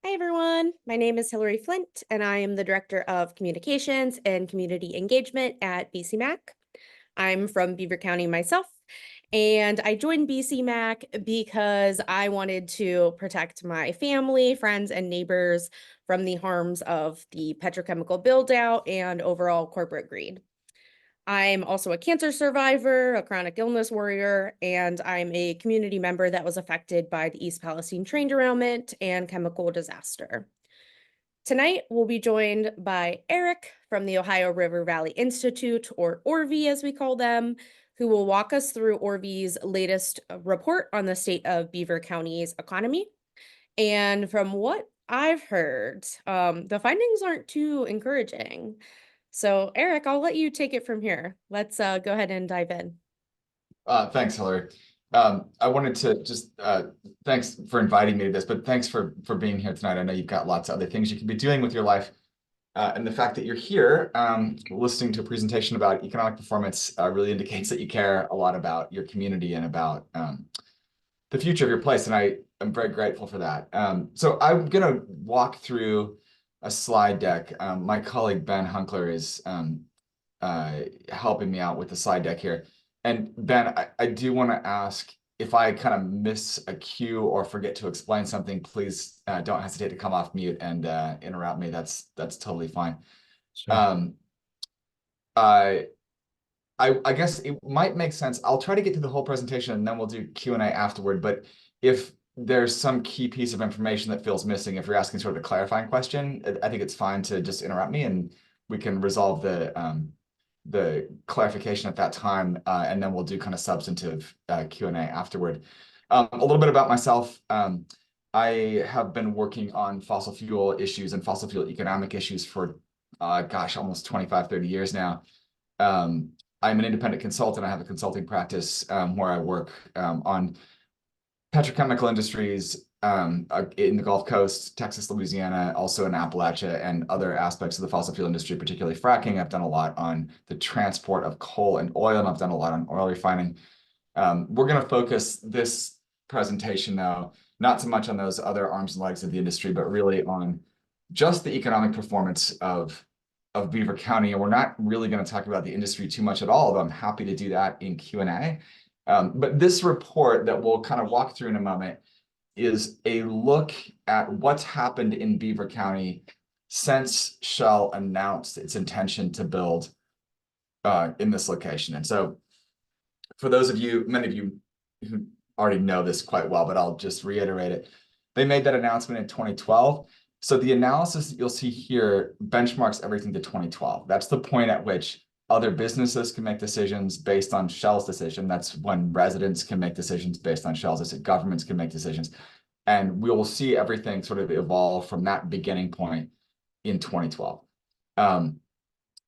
Hi, everyone. My name is Hillary Flint, and I am the Director of Communications and Community Engagement at BCMAC. I'm from Beaver County myself, and I joined BCMAC because I wanted to protect my family, friends, and neighbors from the harms of the petrochemical build-out and overall corporate greed. I'm also a cancer survivor, a chronic illness warrior, and I'm a community member that was affected by the East Palestine train derailment and chemical disaster. Tonight, we'll be joined by Eric from the Ohio River Valley Institute, or ORVI as we call them, who will walk us through ORVI's latest report on the state of Beaver County's economy. And from what I've heard, the findings aren't too encouraging. So, Eric, I'll let you take it from here. Let's go ahead and dive in. Thanks, Hillary. I wanted to just thanks for inviting me to this, but thanks for being here tonight. I know you've got lots of other things you can be doing with your life. And the fact that you're here listening to a presentation about economic performance really indicates that you care a lot about your community and about the future of your place. And I am very grateful for that. So I'm going to walk through a slide deck. My colleague, Ben Hunkler, is helping me out with the slide deck here. And Ben, I do want to ask, if I kind of miss a cue or forget to explain something, please don't hesitate to come off mute and interrupt me. That's totally fine. Sure. I guess it might make sense. I'll try to get through the whole presentation and then we'll do Q&A afterward. But if there's some key piece of information that feels missing, if you're asking sort of a clarifying question, I think it's fine to just interrupt me and we can resolve the clarification at that time, and then we'll do kind of substantive Q&A afterward. A little bit about myself. I have been working on fossil fuel issues and fossil fuel economic issues for, almost 25, 30 years now. I'm an independent consultant. I have a consulting practice where I work on petrochemical industries in the Gulf Coast, Texas, Louisiana, also in Appalachia, and other aspects of the fossil fuel industry, particularly fracking. I've done a lot on the transport of coal and oil, and I've done a lot on oil refining. We're going to focus this presentation, though, not so much on those other arms and legs of the industry, but really on just the economic performance of Beaver County. And we're not really going to talk about the industry too much at all, although I'm happy to do that in Q&A. But this report that we'll kind of walk through in a moment is a look at what's happened in Beaver County since Shell announced its intention to build in this location. And so for those of you, many of you who already know this quite well, but I'll just reiterate it. They made that announcement in 2012. So the analysis that you'll see here benchmarks everything to 2012. That's the point at which other businesses can make decisions based on Shell's decision. That's when residents can make decisions based on Shell's decision. Governments can make decisions. And we will see everything sort of evolve from that beginning point in 2012. And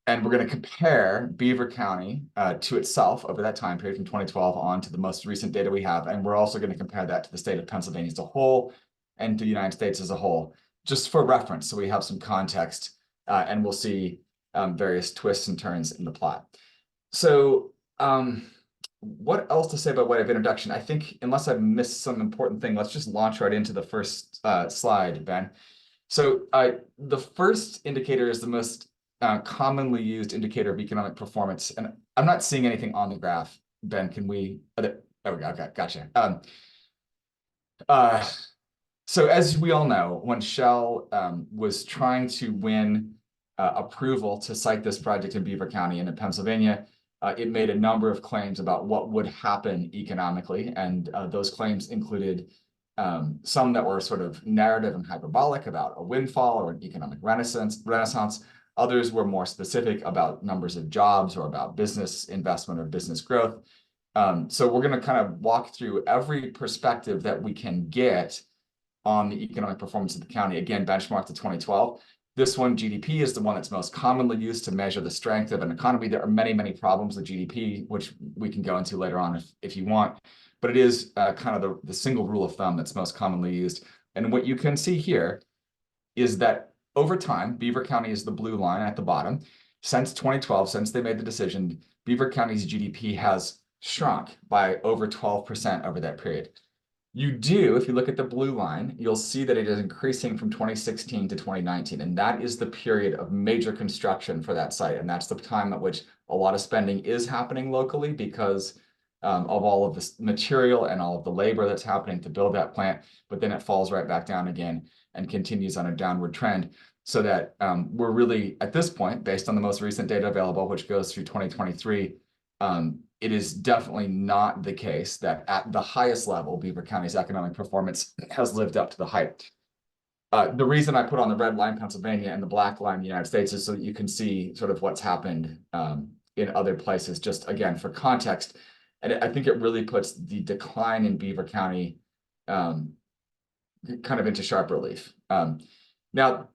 we're going to compare Beaver County to itself over that time period from 2012 on to the most recent data we have. And we're also going to compare that to the state of Pennsylvania as a whole and to the United States as a whole, just for reference. So we have some context and we'll see various twists and turns in the plot. So what else to say by way of introduction? I think unless I missed some important thing, let's just launch right into the first slide, Ben. So the first indicator is the most commonly used indicator of economic performance. And I'm not seeing anything on the graph. Ben, can we? Oh, there we go. Okay, gotcha. So as we all know, when Shell was trying to win approval to site this project in Beaver County and in Pennsylvania, it made a number of claims about what would happen economically. And those claims included some that were sort of narrative and hyperbolic about a windfall or an economic renaissance. Others were more specific about numbers of jobs or about business investment or business growth. So we're going to kind of walk through every perspective that we can get on the economic performance of the county. Again, benchmark to 2012. This one, GDP, is the one that's most commonly used to measure the strength of an economy. There are many, many problems with GDP, which we can go into later on if you want. But it is kind of the single rule of thumb that's most commonly used. And what you can see here is that over time, Beaver County is the blue line at the bottom. Since 2012, since they made the decision, Beaver County's GDP has shrunk by over 12% over that period. You do, if you look at the blue line, you'll see that it is increasing from 2016 to 2019, and that is the period of major construction for that site, and that's the time at which a lot of spending is happening locally because of all of this material and all of the labor that's happening to build that plant, but then it falls right back down again and continues on a downward trend. So that we're really, at this point, based on the most recent data available, which goes through 2023, it is definitely not the case that at the highest level, Beaver County's economic performance has lived up to the hype. The reason I put on the red line Pennsylvania and the black line the United States is so that you can see sort of what's happened in other places, just again, for context. And I think it really puts the decline in Beaver County kind of into sharp relief. Now,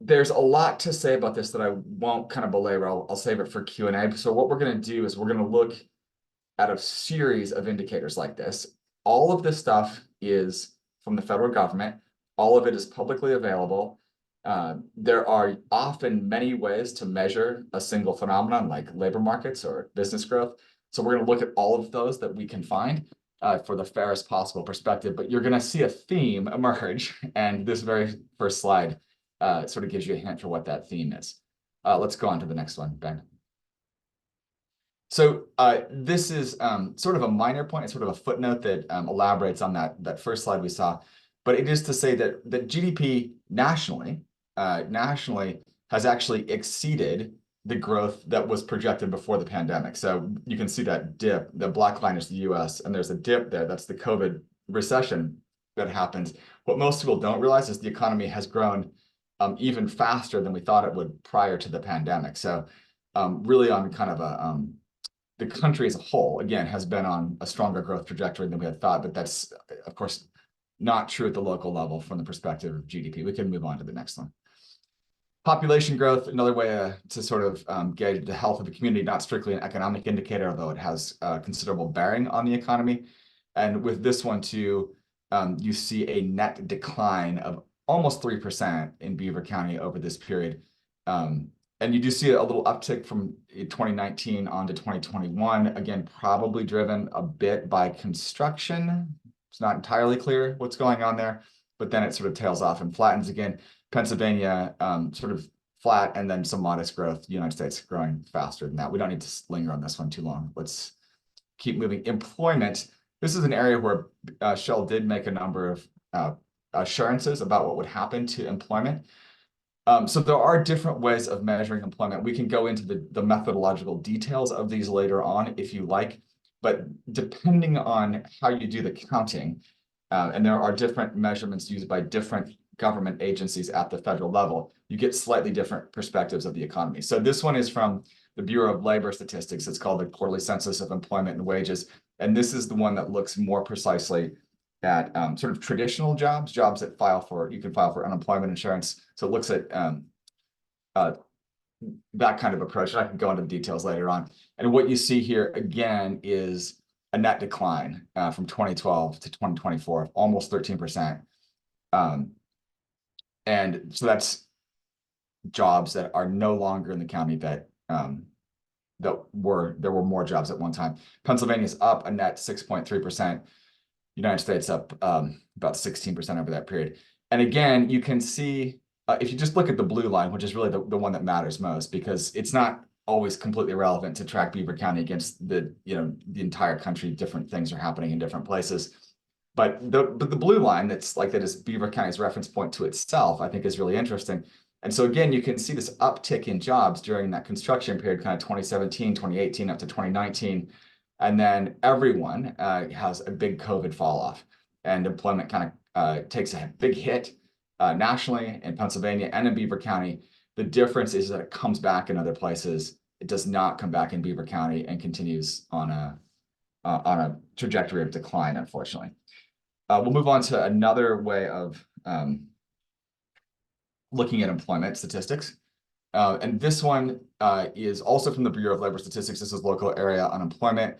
there's a lot to say about this that I won't kind of belabor. I'll save it for Q&A. So what we're going to do is we're going to look at a series of indicators like this. All of this stuff is from the federal government. All of it is publicly available. There are often many ways to measure a single phenomenon like labor markets or business growth. So we're going to look at all of those that we can find for the fairest possible perspective. But you're going to see a theme emerge. And this very first slide sort of gives you a hint for what that theme is. Let's go on to the next one, Ben. So this is sort of a minor point. It's sort of a footnote that elaborates on that first slide we saw. But it is to say that GDP nationally has actually exceeded the growth that was projected before the pandemic. So you can see that dip. The black line is the US, and there's a dip there. That's the COVID recession that happens. What most people don't realize is the economy has grown even faster than we thought it would prior to the pandemic. So really on kind of the country as a whole, again, has been on a stronger growth trajectory than we had thought, but that's, of course, not true at the local level from the perspective of GDP. We can move on to the next one. Population growth, another way to sort of gauge the health of the community, not strictly an economic indicator, although it has considerable bearing on the economy. And with this one too, you see a net decline of almost 3% in Beaver County over this period. And you do see a little uptick from 2019 on to 2021, again, probably driven a bit by construction. It's not entirely clear what's going on there, but then it sort of tails off and flattens again. Pennsylvania sort of flat, and then some modest growth. The United States growing faster than that. We don't need to linger on this one too long. Let's keep moving. Employment. This is an area where Shell did make a number of assurances about what would happen to employment. So there are different ways of measuring employment. We can go into the methodological details of these later on if you like, but depending on how you do the counting, and there are different measurements used by different government agencies at the federal level, you get slightly different perspectives of the economy. So this one is from the Bureau of Labor Statistics. It's called the Quarterly Census of Employment and Wages. And this is the one that looks more precisely at sort of traditional jobs that you can file for unemployment insurance. So it looks at that kind of approach. And I can go into the details later on. And what you see here again is a net decline from 2012 to 2024 of almost 13%. And so that's jobs that are no longer in the county that there were more jobs at one time. Pennsylvania's up a net 6.3%. United States up about 16% over that period. And again, you can see if you just look at the blue line, which is really the one that matters most, because it's not always completely relevant to track Beaver County against the entire country. Different things are happening in different places. But the blue line that is Beaver County's reference point to itself, I think is really interesting. And so again, you can see this uptick in jobs during that construction period, kind of 2017, 2018 up to 2019. And then everyone has a big COVID fall off, and employment kind of takes a big hit nationally in Pennsylvania and in Beaver County. The difference is that it comes back in other places. It does not come back in Beaver County and continues on a trajectory of decline, unfortunately. We'll move on to another way of looking at employment statistics. And this one is also from the Bureau of Labor Statistics. This is local area unemployment.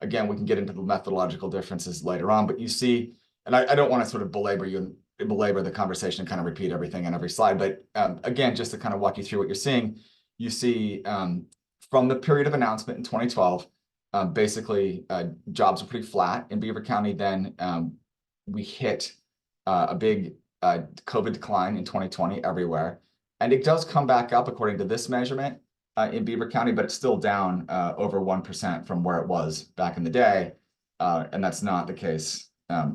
Again, we can get into the methodological differences later on, but you see, and I don't want to sort of belabor the conversation and kind of repeat everything on every slide, but again, just to kind of walk you through what you're seeing, you see from the period of announcement in 2012, basically jobs were pretty flat in Beaver County then. we hit a big COVID decline in 2020 everywhere. And it does come back up according to this measurement in Beaver County, but it's still down over 1% from where it was back in the day. And that's not the case. I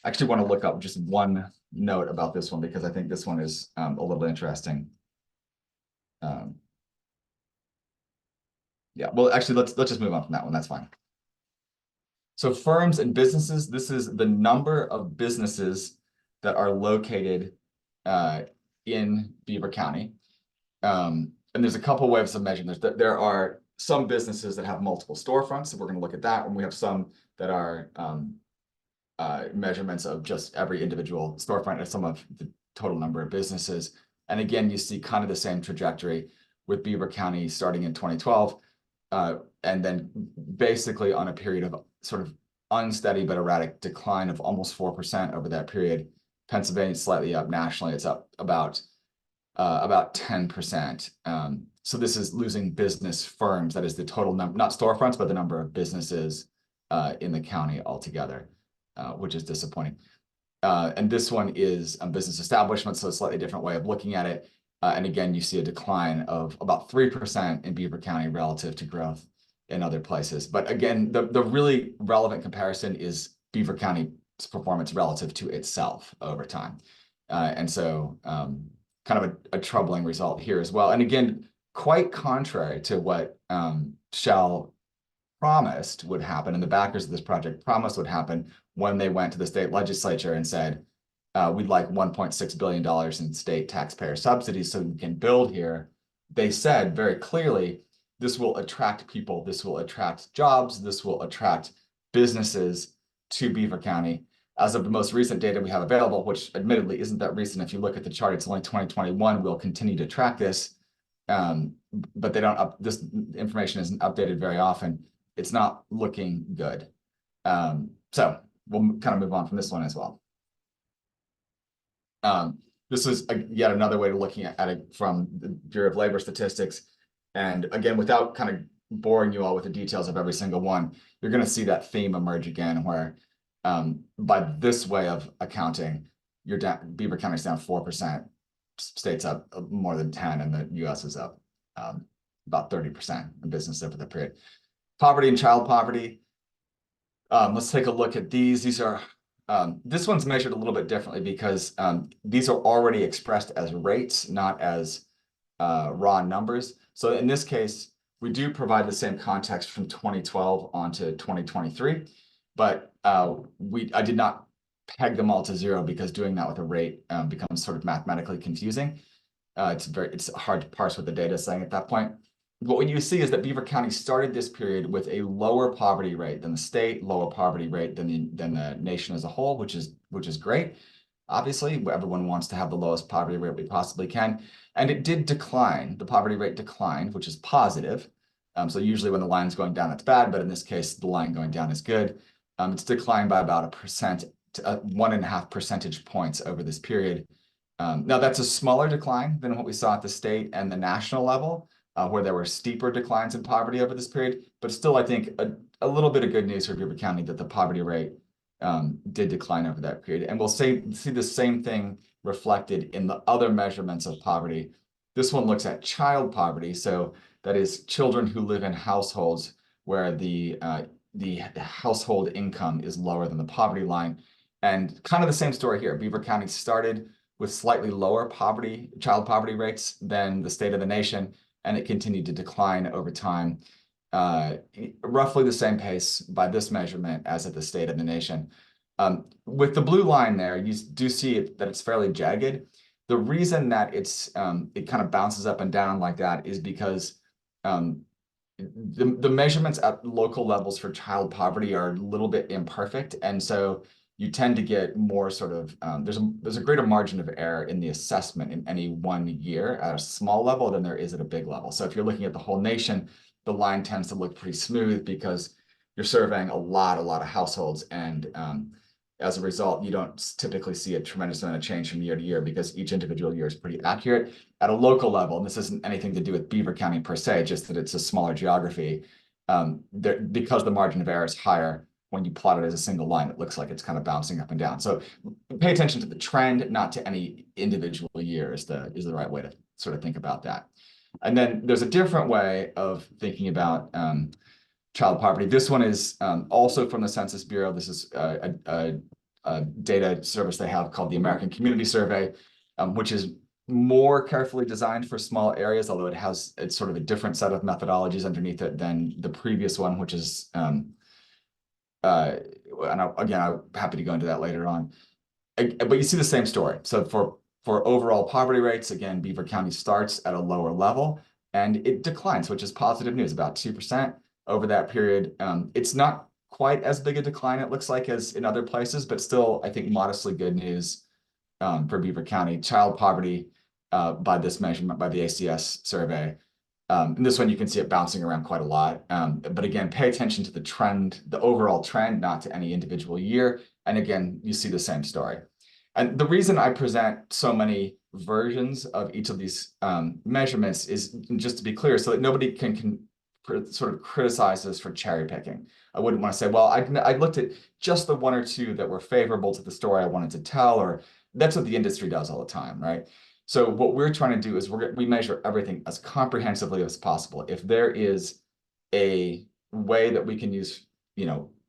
actually want to look up just one note about this one because I think this one is a little interesting. Yeah, well, actually, let's just move on from that one. That's fine. So firms and businesses, this is the number of businesses that are located in Beaver County. And there's a couple ways of measuring this. There are some businesses that have multiple storefronts, so we're going to look at that. And we have some that are measurements of just every individual storefront and some of the total number of businesses. And again, you see kind of the same trajectory with Beaver County starting in 2012, and then basically on a period of sort of unsteady but erratic decline of almost 4% over that period. Pennsylvania is slightly up. Nationally, it's up about 10%. So this is losing business firms. That is the total number, not storefronts, but the number of businesses in the county altogether, which is disappointing. And this one is a business establishment, so a slightly different way of looking at it. And again, you see a decline of about 3% in Beaver County relative to growth in other places. But again, the really relevant comparison is Beaver County's performance relative to itself over time. And so kind of a troubling result here as well. And again, quite contrary to what Shell promised would happen, and the backers of this project promised would happen when they went to the state legislature and said, we'd like $1.6 billion in state taxpayer subsidies so we can build here. They said very clearly, this will attract people, this will attract jobs, this will attract businesses to Beaver County. As of the most recent data we have available, which admittedly isn't that recent, if you look at the chart, it's only 2021, we'll continue to track this, but they don't this information isn't updated very often. It's not looking good. So we'll kind of move on from this one as well. This is yet another way of looking at it from the Bureau of Labor Statistics. And again, without kind of boring you all with the details of every single one, you're going to see that theme emerge again, where by this way of accounting, you're down, Beaver County's down 4%, states up more than 10, and the US is up about 30% in business over the period. Poverty and child poverty. Let's take a look at these. These are this one's measured a little bit differently because these are already expressed as rates, not as raw numbers. So in this case, we do provide the same context from 2012 on to 2023, but I did not peg them all to zero because doing that with a rate becomes sort of mathematically confusing. It's hard to parse what the data is saying at that point. But what you see is that Beaver County started this period with a lower poverty rate than the state, lower poverty rate than the nation as a whole, which is great. Obviously, everyone wants to have the lowest poverty rate we possibly can. And it did decline. The poverty rate declined, which is positive. So usually when the line's going down, that's bad. But in this case, the line going down is good. It's declined by about 1.5 percentage points over this period. Now, that's a smaller decline than what we saw at the state and the national level, where there were steeper declines in poverty over this period. But still, I think a little bit of good news for Beaver County that the poverty rate did decline over that period. And we'll see the same thing reflected in the other measurements of poverty. This one looks at child poverty. So that is children who live in households where the household income is lower than the poverty line. And kind of the same story here. Beaver County started with slightly lower child poverty rates than the state of the nation, and it continued to decline over time, roughly the same pace by this measurement as at the state of the nation. With the blue line there, you do see that it's fairly jagged. The reason that it kind of bounces up and down like that is because the measurements at local levels for child poverty are a little bit imperfect, and so you tend to get more sort of there's a greater margin of error in the assessment in any one year at a small level than there is at a big level. So if you're looking at the whole nation, the line tends to look pretty smooth because you're surveying a lot of households, and as a result, you don't typically see a tremendous amount of change from year to year because each individual year is pretty accurate. At a local level, and this isn't anything to do with Beaver County per se, just that it's a smaller geography, because the margin of error is higher, when you plot it as a single line, it looks like it's kind of bouncing up and down. So pay attention to the trend, not to any individual year is the right way to sort of think about that. And then there's a different way of thinking about child poverty. This one is also from the Census Bureau. This is a data service they have called the American Community Survey, which is more carefully designed for small areas, although it's sort of a different set of methodologies underneath it than the previous one, which is and again, I'm happy to go into that later on. But you see the same story. So for overall poverty rates, again, Beaver County starts at a lower level and it declines, which is positive news, about 2% over that period. It's not quite as big a decline, it looks like, as in other places, but still, I think, modestly good news for Beaver County. Child poverty by this measurement, by the ACS survey. In this one, you can see it bouncing around quite a lot. But again, pay attention to the trend, the overall trend, not to any individual year. And again, you see the same story. And the reason I present so many versions of each of these measurements is just to be clear, so that nobody can sort of criticize us for cherry picking. I wouldn't want to say, well, I looked at just the one or two that were favorable to the story I wanted to tell, or that's what the industry does all the time, right? So what we're trying to do is we measure everything as comprehensively as possible. If there is a way that we can use,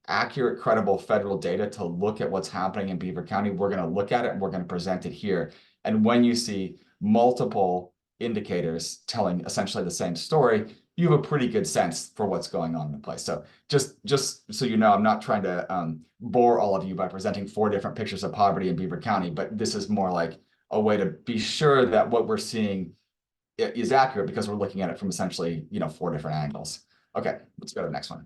accurate, credible federal data to look at what's happening in Beaver County, we're going to look at it and we're going to present it here. And when you see multiple indicators telling essentially the same story, you have a pretty good sense for what's going on in the place. So just so you know, I'm not trying to bore all of you by presenting 4 different pictures of poverty in Beaver County, but this is more like a way to be sure that what we're seeing is accurate because we're looking at it from essentially, 4 different angles. Okay, let's go to the next one.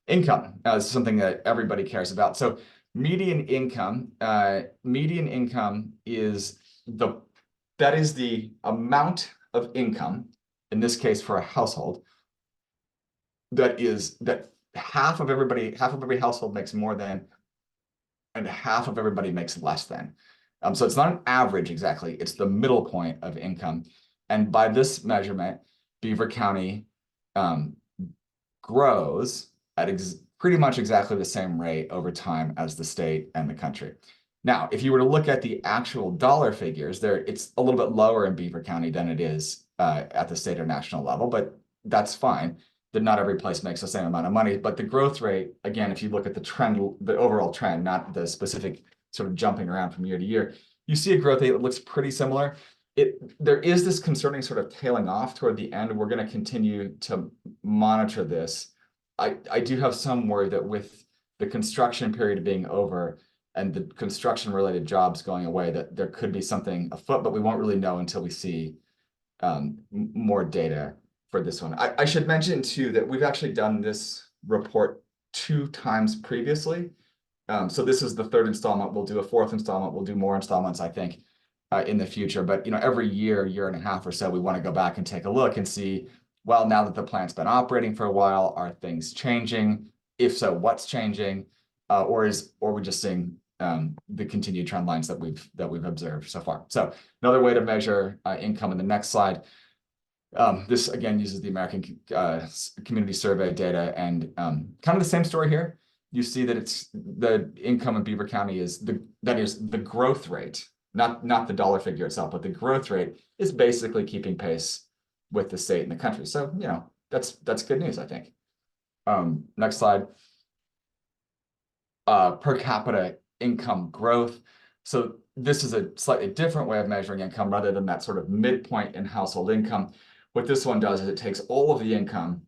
Income is something that everybody cares about. So median income is the amount of income, in this case for a household, that half of every household makes more than, and half of everybody makes less than. So it's not an average exactly, it's the middle point of income. And by this measurement, Beaver County grows at pretty much exactly the same rate over time as the state and the country. Now, if you were to look at the actual dollar figures, it's a little bit lower in Beaver County than it is at the state or national level, but that's fine. That not every place makes the same amount of money, but the growth rate, again, if you look at the trend, the overall trend, not the specific sort of jumping around from year to year, you see a growth rate that looks pretty similar. There is this concerning sort of tailing off toward the end. We're going to continue to monitor this. I do have some worry that with the construction period being over and the construction related jobs going away, that there could be something afoot, but we won't really know until we see more data for this one. I should mention too that we've actually done this report 2 times previously. So this is the 3rd installment. We'll do a 4th installment. We'll do more installments, I think, in the future. But every year and a half or so, we want to go back and take a look and see, well, now that the plant's been operating for a while, are things changing? If so, what's changing? Or we're just seeing the continued trend lines that we've observed so far. So another way to measure income in the next slide. This again uses the American Community Survey data, and kind of the same story here. You see that it's the income in Beaver County is the growth rate, not the dollar figure itself, but the growth rate is basically keeping pace with the state and the country. So that's good news, I think. Next slide. Per capita income growth. So this is a slightly different way of measuring income rather than that sort of midpoint in household income. What this one does is it takes all of the income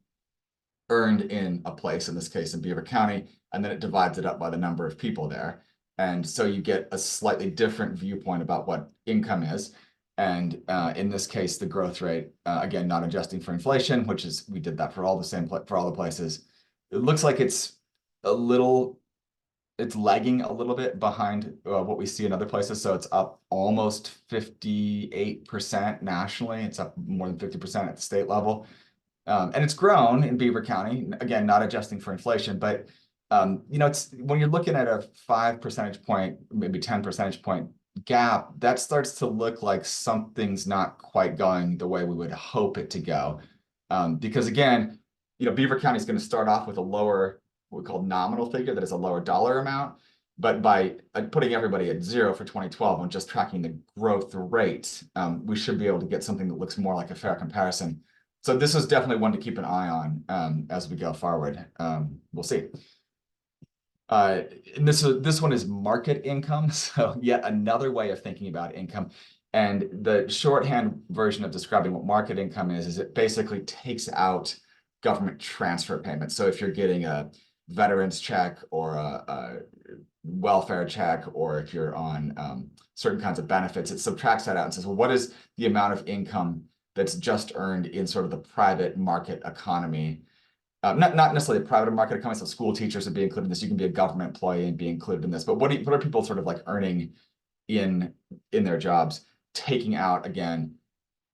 earned in a place, in this case in Beaver County, and then it divides it up by the number of people there. And so you get a slightly different viewpoint about what income is. And in this case, the growth rate, again, not adjusting for inflation, which is, we did that for all the places. It looks like it's lagging a little bit behind what we see in other places. So it's up almost 58% nationally. It's up more than 50% at the state level. And it's grown in Beaver County, again, not adjusting for inflation, but it's when you're looking at a 5 percentage point, maybe 10 percentage point gap, that starts to look like something's not quite going the way we would hope it to go. Because again, Beaver County is going to start off with a lower what we call nominal figure that is a lower dollar amount. But by putting everybody at 0 for 2012 and just tracking the growth rate, we should be able to get something that looks more like a fair comparison. So this is definitely one to keep an eye on as we go forward. We'll see. And this one is market income. So yet another way of thinking about income. And the shorthand version of describing what market income is it basically takes out government transfer payments. So if you're getting a veterans check or a welfare check, or if you're on certain kinds of benefits, it subtracts that out and says, well, what is the amount of income that's just earned in sort of the private market economy? Not necessarily a private market economy, so school teachers would be included in this. You can be a government employee and be included in this. But what are people sort of like earning in their jobs, taking out, again,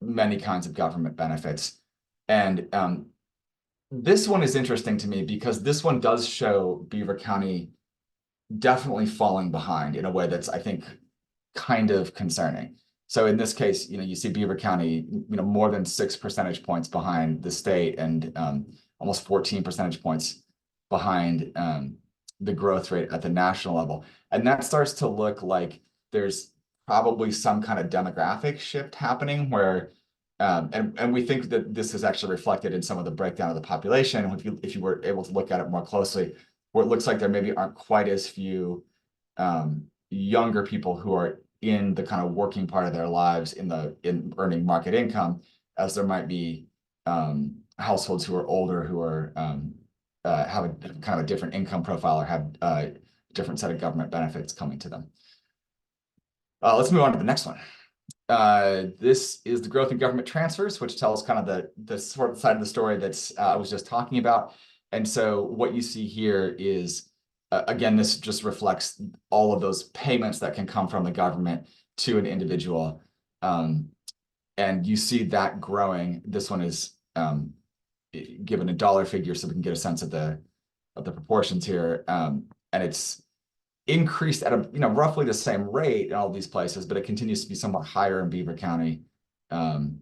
many kinds of government benefits? And this one is interesting to me because this one does show Beaver County definitely falling behind in a way that's, I think, kind of concerning. So in this case, you see Beaver County, more than 6 percentage points behind the state and almost 14 percentage points behind the growth rate at the national level. And that starts to look like there's probably some kind of demographic shift happening where, and we think that this is actually reflected in some of the breakdown of the population. If you were able to look at it more closely, where it looks like there maybe aren't quite as few younger people who are in the kind of working part of their lives in earning market income, as there might be households who are older who are have a kind of a different income profile or have a different set of government benefits coming to them. Let's move on to the next one. This is the growth in government transfers, which tells kind of the sort of side of the story that's I was just talking about. And so what you see here is, again, this just reflects all of those payments that can come from the government to an individual. And you see that growing. This one is given a dollar figure so we can get a sense of the proportions here. And it's increased at a roughly the same rate in all these places, but it continues to be somewhat higher in Beaver County than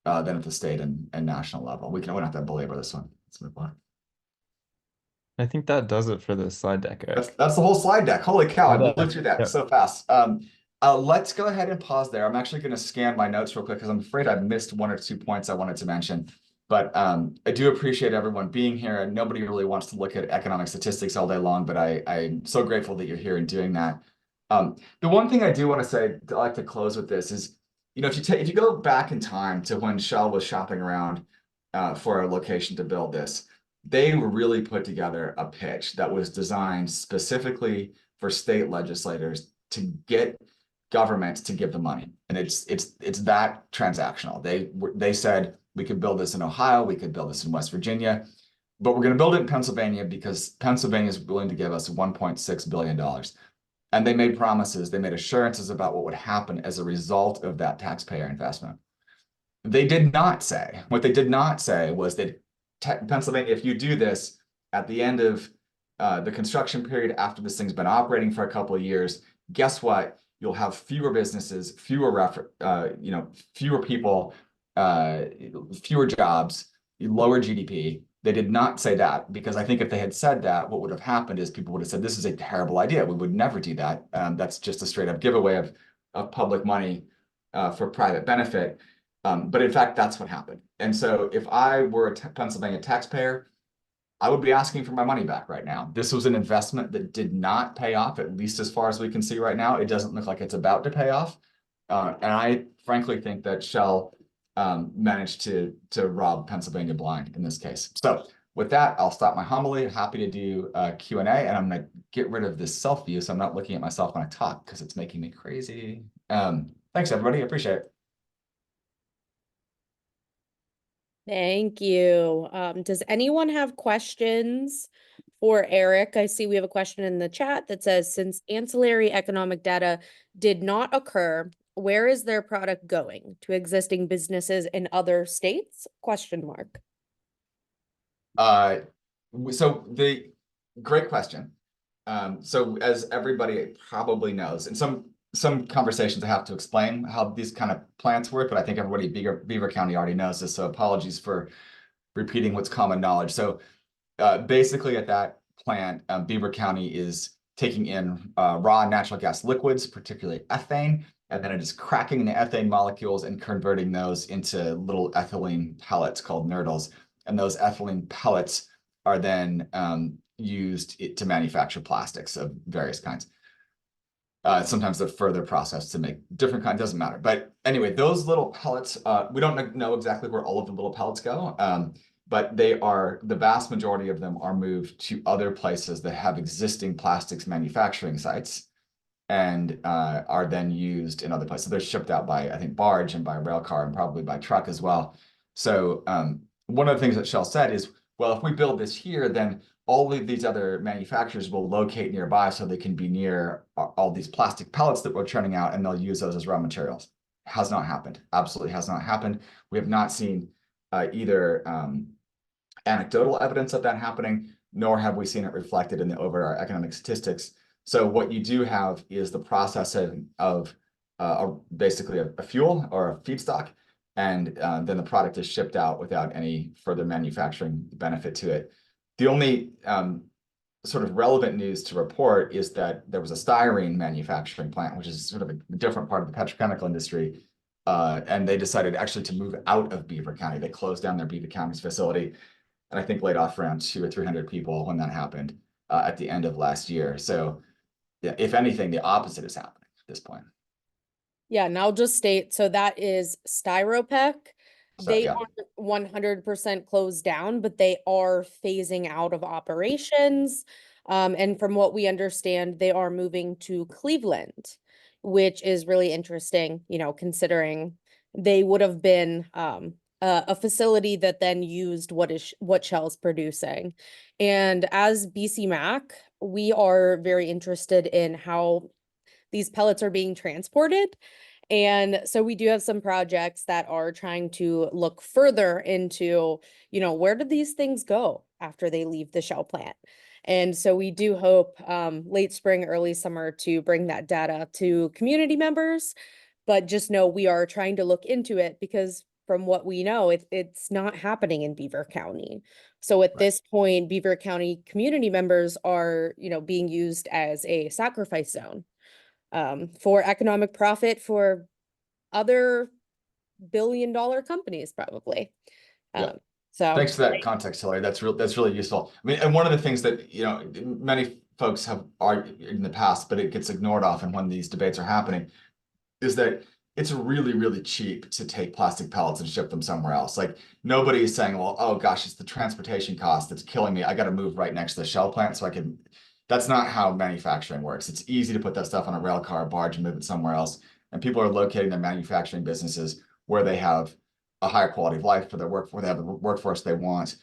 at the state and national level. We don't have to belabor this one. Let's move on. I think that does it for this slide deck, Eric. That's the whole slide deck. Holy cow, I blew through that Yep. so fast. Let's go ahead and pause there. I'm actually going to scan my notes real quick because I'm afraid I've missed 1 or 2 points I wanted to mention. But I do appreciate everyone being here, and nobody really wants to look at economic statistics all day long, but I'm so grateful that you're here and doing that. The one thing I do want to say, I like to close with this is, if you go back in time to when Shell was shopping around for a location to build this, they really put together a pitch that was designed specifically for state legislators to get governments to give the money. And it's that transactional. They said, we could build this in Ohio, we could build this in West Virginia, but we're going to build it in Pennsylvania because Pennsylvania is willing to give us $1.6 billion. And they made promises, they made assurances about what would happen as a result of that taxpayer investment. What they did not say was that Pennsylvania, if you do this at the end of the construction period after this thing's been operating for a couple of years, guess what? You'll have fewer businesses, fewer people, fewer jobs, lower GDP. They did not say that, because I think if they had said that, what would have happened is people would have said, this is a terrible idea. We would never do that. That's just a straight up giveaway of public money for private benefit. But in fact, that's what happened. And so if I were a Pennsylvania taxpayer, I would be asking for my money back right now. This was an investment that did not pay off, at least as far as we can see right now. It doesn't look like it's about to pay off. And I frankly think that Shell managed to rob Pennsylvania blind in this case. So with that, I'll stop my homily. Happy to do Q&A, and I'm going to get rid of this self view so I'm not looking at myself when I talk because it's making me crazy. Thanks, everybody. I appreciate it. Thank you. Does anyone have questions for Eric? I see we have a question in the chat that says, since ancillary economic data did not occur, where is their product going? To existing businesses in other states? Question mark. So the great question. So as everybody probably knows, in some conversations I have to explain how these kind of plants work, but I think everybody in Beaver County already knows this, so apologies for repeating what's common knowledge. So basically at that plant, Beaver County is taking in raw natural gas liquids, particularly ethane, and then it is cracking the ethane molecules and converting those into little ethylene pellets called nurdles. And those ethylene pellets are then used to manufacture plastics of various kinds. Sometimes they're further processed to make different kinds, doesn't matter. But anyway, those little pellets, we don't know exactly where all of the little pellets go, but the vast majority of them are moved to other places that have existing plastics manufacturing sites and are then used in other places. They're shipped out by, I think, barge and by rail car and probably by truck as well. So one of the things that Shell said is, well, if we build this here, then all of these other manufacturers will locate nearby so they can be near all these plastic pellets that we're churning out, and they'll use those as raw materials. Has not happened. Absolutely has not happened. We have not seen either anecdotal evidence of that happening, nor have we seen it reflected in the overall economic statistics. So what you do have is the processing of basically a fuel or a feedstock, and then the product is shipped out without any further manufacturing benefit to it. The only sort of relevant news to report is that there was a styrene manufacturing plant, which is sort of a different part of the petrochemical industry, and they decided actually to move out of Beaver County. They closed down their Beaver County's facility, and I think laid off around 200 or 300 people when that happened at the end of last year. So yeah, if anything, the opposite is happening at this point. Yeah, and I'll just state, so that is Styropec. So, They yeah. aren't 100% closed down, but they are phasing out of operations. And from what we understand, they are moving to Cleveland, which is really interesting, considering they would have been a facility that then used what Shell's producing. And as BC Mac, we are very interested in how these pellets are being transported. And so we do have some projects that are trying to look further into, where do these things go after they leave the Shell plant? And so we do hope late spring, early summer to bring that data to community members, but just know we are trying to look into it because from what we know, it's not happening in Beaver County. So at this point, Beaver County community members are, being used as a sacrifice zone for economic profit for other billion-dollar companies, probably. Yeah. So Thanks for that context, Hillary. That's really useful. I mean, and one of the things that many folks have argued in the past, but it gets ignored often when these debates are happening, is that it's really, really cheap to take plastic pellets and ship them somewhere else. Like nobody is saying, well, oh gosh, it's the transportation cost that's killing me. I got to move right next to the Shell plant so I can. That's not how manufacturing works. It's easy to put that stuff on a rail car, barge, and move it somewhere else. And people are locating their manufacturing businesses where they have a higher quality of life for their work, where they have the workforce they want,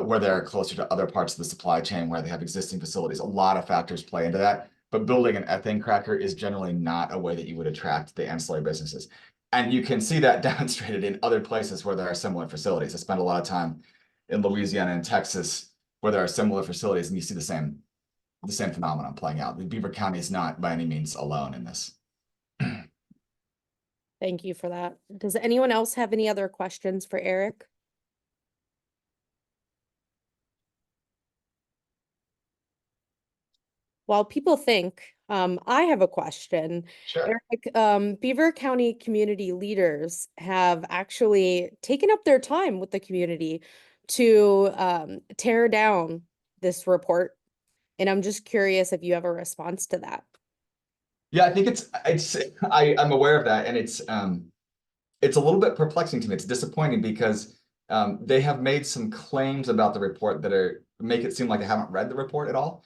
where they're closer to other parts of the supply chain, where they have existing facilities. A lot of factors play into that. But building an ethane cracker is generally not a way that you would attract the ancillary businesses. And you can see that demonstrated in other places where there are similar facilities. I spent a lot of time in Louisiana and Texas where there are similar facilities, and you see the same phenomenon playing out. Beaver County is not by any means alone in this. thank you for that. Does anyone else have any other questions for Eric? While people think, I have a question. Sure. Eric, Beaver County community leaders have actually taken up their time with the community to tear down this report. And I'm just curious if you have a response to that. Yeah, I think I'm aware of that, and it's a little bit perplexing to me. It's disappointing because they have made some claims about the report that make it seem like they haven't read the report at all.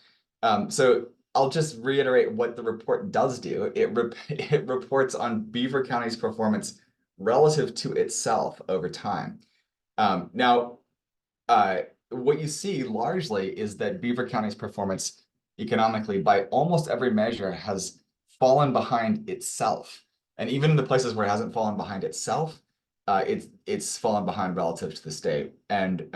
So I'll just reiterate what the report does do. It reports on Beaver County's performance relative to itself over time. Now, what you see largely is that Beaver County's performance economically, by almost every measure, has fallen behind itself. And even in the places where it hasn't fallen behind itself, it's fallen behind relative to the state. And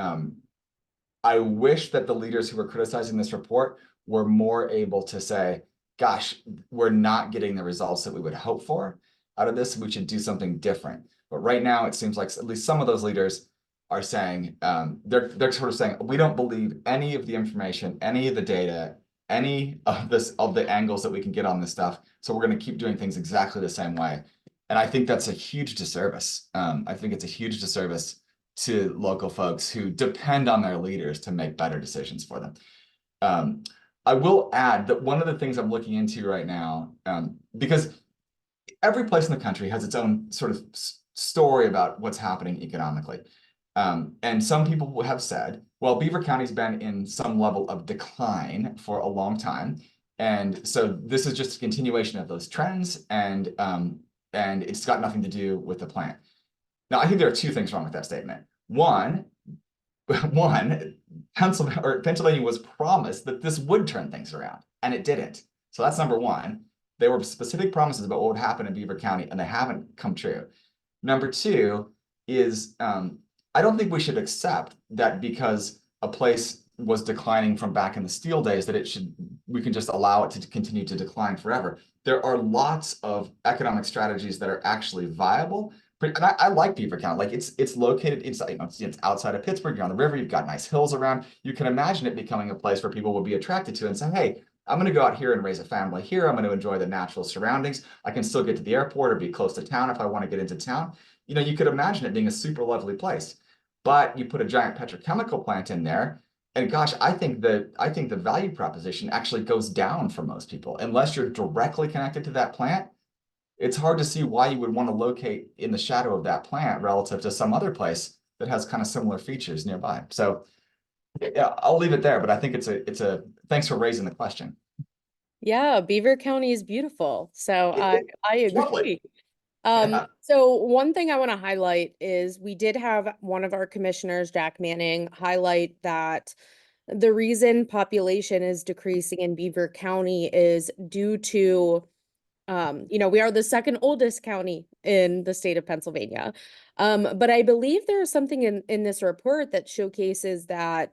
I wish that the leaders who were criticizing this report were more able to say, gosh, we're not getting the results that we would hope for out of this. We should do something different. But right now, it seems like at least some of those leaders are saying, they're sort of saying, we don't believe any of the information, any of the data, any of the angles that we can get on this stuff. So we're going to keep doing things exactly the same way. And I think that's a huge disservice. I think it's a huge disservice to local folks who depend on their leaders to make better decisions for them. I will add that one of the things I'm looking into right now, because every place in the country has its own sort of story about what's happening economically. And some people have said, well, Beaver County's been in some level of decline for a long time. And so this is just a continuation of those trends, and it's got nothing to do with the plant. Now, I think there are two things wrong with that statement. One, Pennsylvania was promised that this would turn things around, and it didn't. So that's number one. There were specific promises about what would happen in Beaver County, and they haven't come true. Number two is, I don't think we should accept that because a place was declining from back in the steel days that we can just allow it to continue to decline forever. There are lots of economic strategies that are actually viable. And I like Beaver County. Like it's located, it's outside of Pittsburgh, you're on the river, you've got nice hills around. You can imagine it becoming a place where people will be attracted to and say, hey, I'm going to go out here and raise a family here. I'm going to enjoy the natural surroundings. I can still get to the airport or be close to town if I want to get into town. You could imagine it being a super lovely place. But you put a giant petrochemical plant in there, and gosh, I think the value proposition actually goes down for most people. Unless you're directly connected to that plant, it's hard to see why you would want to locate in the shadow of that plant relative to some other place that has kind of similar features nearby. So yeah, I'll leave it there, but I think it's a thanks for raising the question. Yeah, Beaver County is beautiful. So I Lovely. agree. So one thing I want to highlight is we did have one of our commissioners, Jack Manning, highlight that the reason population is decreasing in Beaver County is due to, we are the second oldest county in the state of Pennsylvania. But I believe there is something in this report that showcases that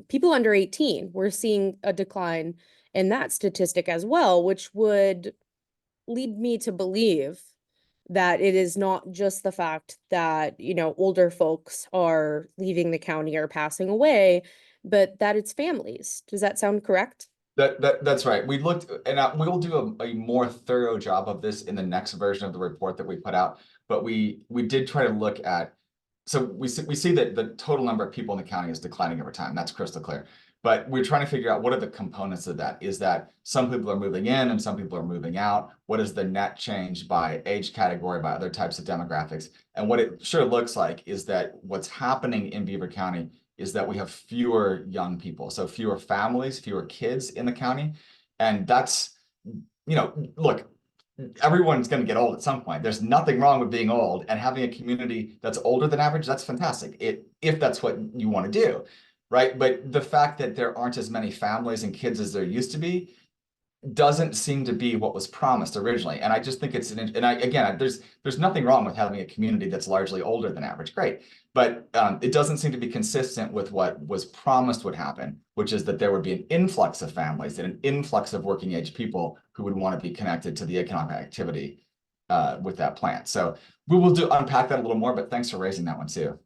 people under 18, we're seeing a decline in that statistic as well, which would lead me to believe that it is not just the fact that, older folks are leaving the county or passing away, but that it's families. Does that sound correct? That's right. We looked, and we'll do a more thorough job of this in the next version of the report that we put out. But we did try to look at, so we see that the total number of people in the county is declining over time. That's crystal clear. But we're trying to figure out what are the components of that. Is that some people are moving in and some people are moving out? What is the net change by age category, by other types of demographics? And what it sure looks like is that what's happening in Beaver County is that we have fewer young people, so fewer families, fewer kids in the county. And that's, look, everyone's going to get old at some point. There's nothing wrong with being old, and having a community that's older than average, that's fantastic, if that's what you want to do, right? But the fact that there aren't as many families and kids as there used to be doesn't seem to be what was promised originally. And I just think there's nothing wrong with having a community that's largely older than average. Great. But it doesn't seem to be consistent with what was promised would happen, which is that there would be an influx of families and an influx of working age people who would want to be connected to the economic activity with that plant. So we will unpack that a little more, but thanks for raising that one too.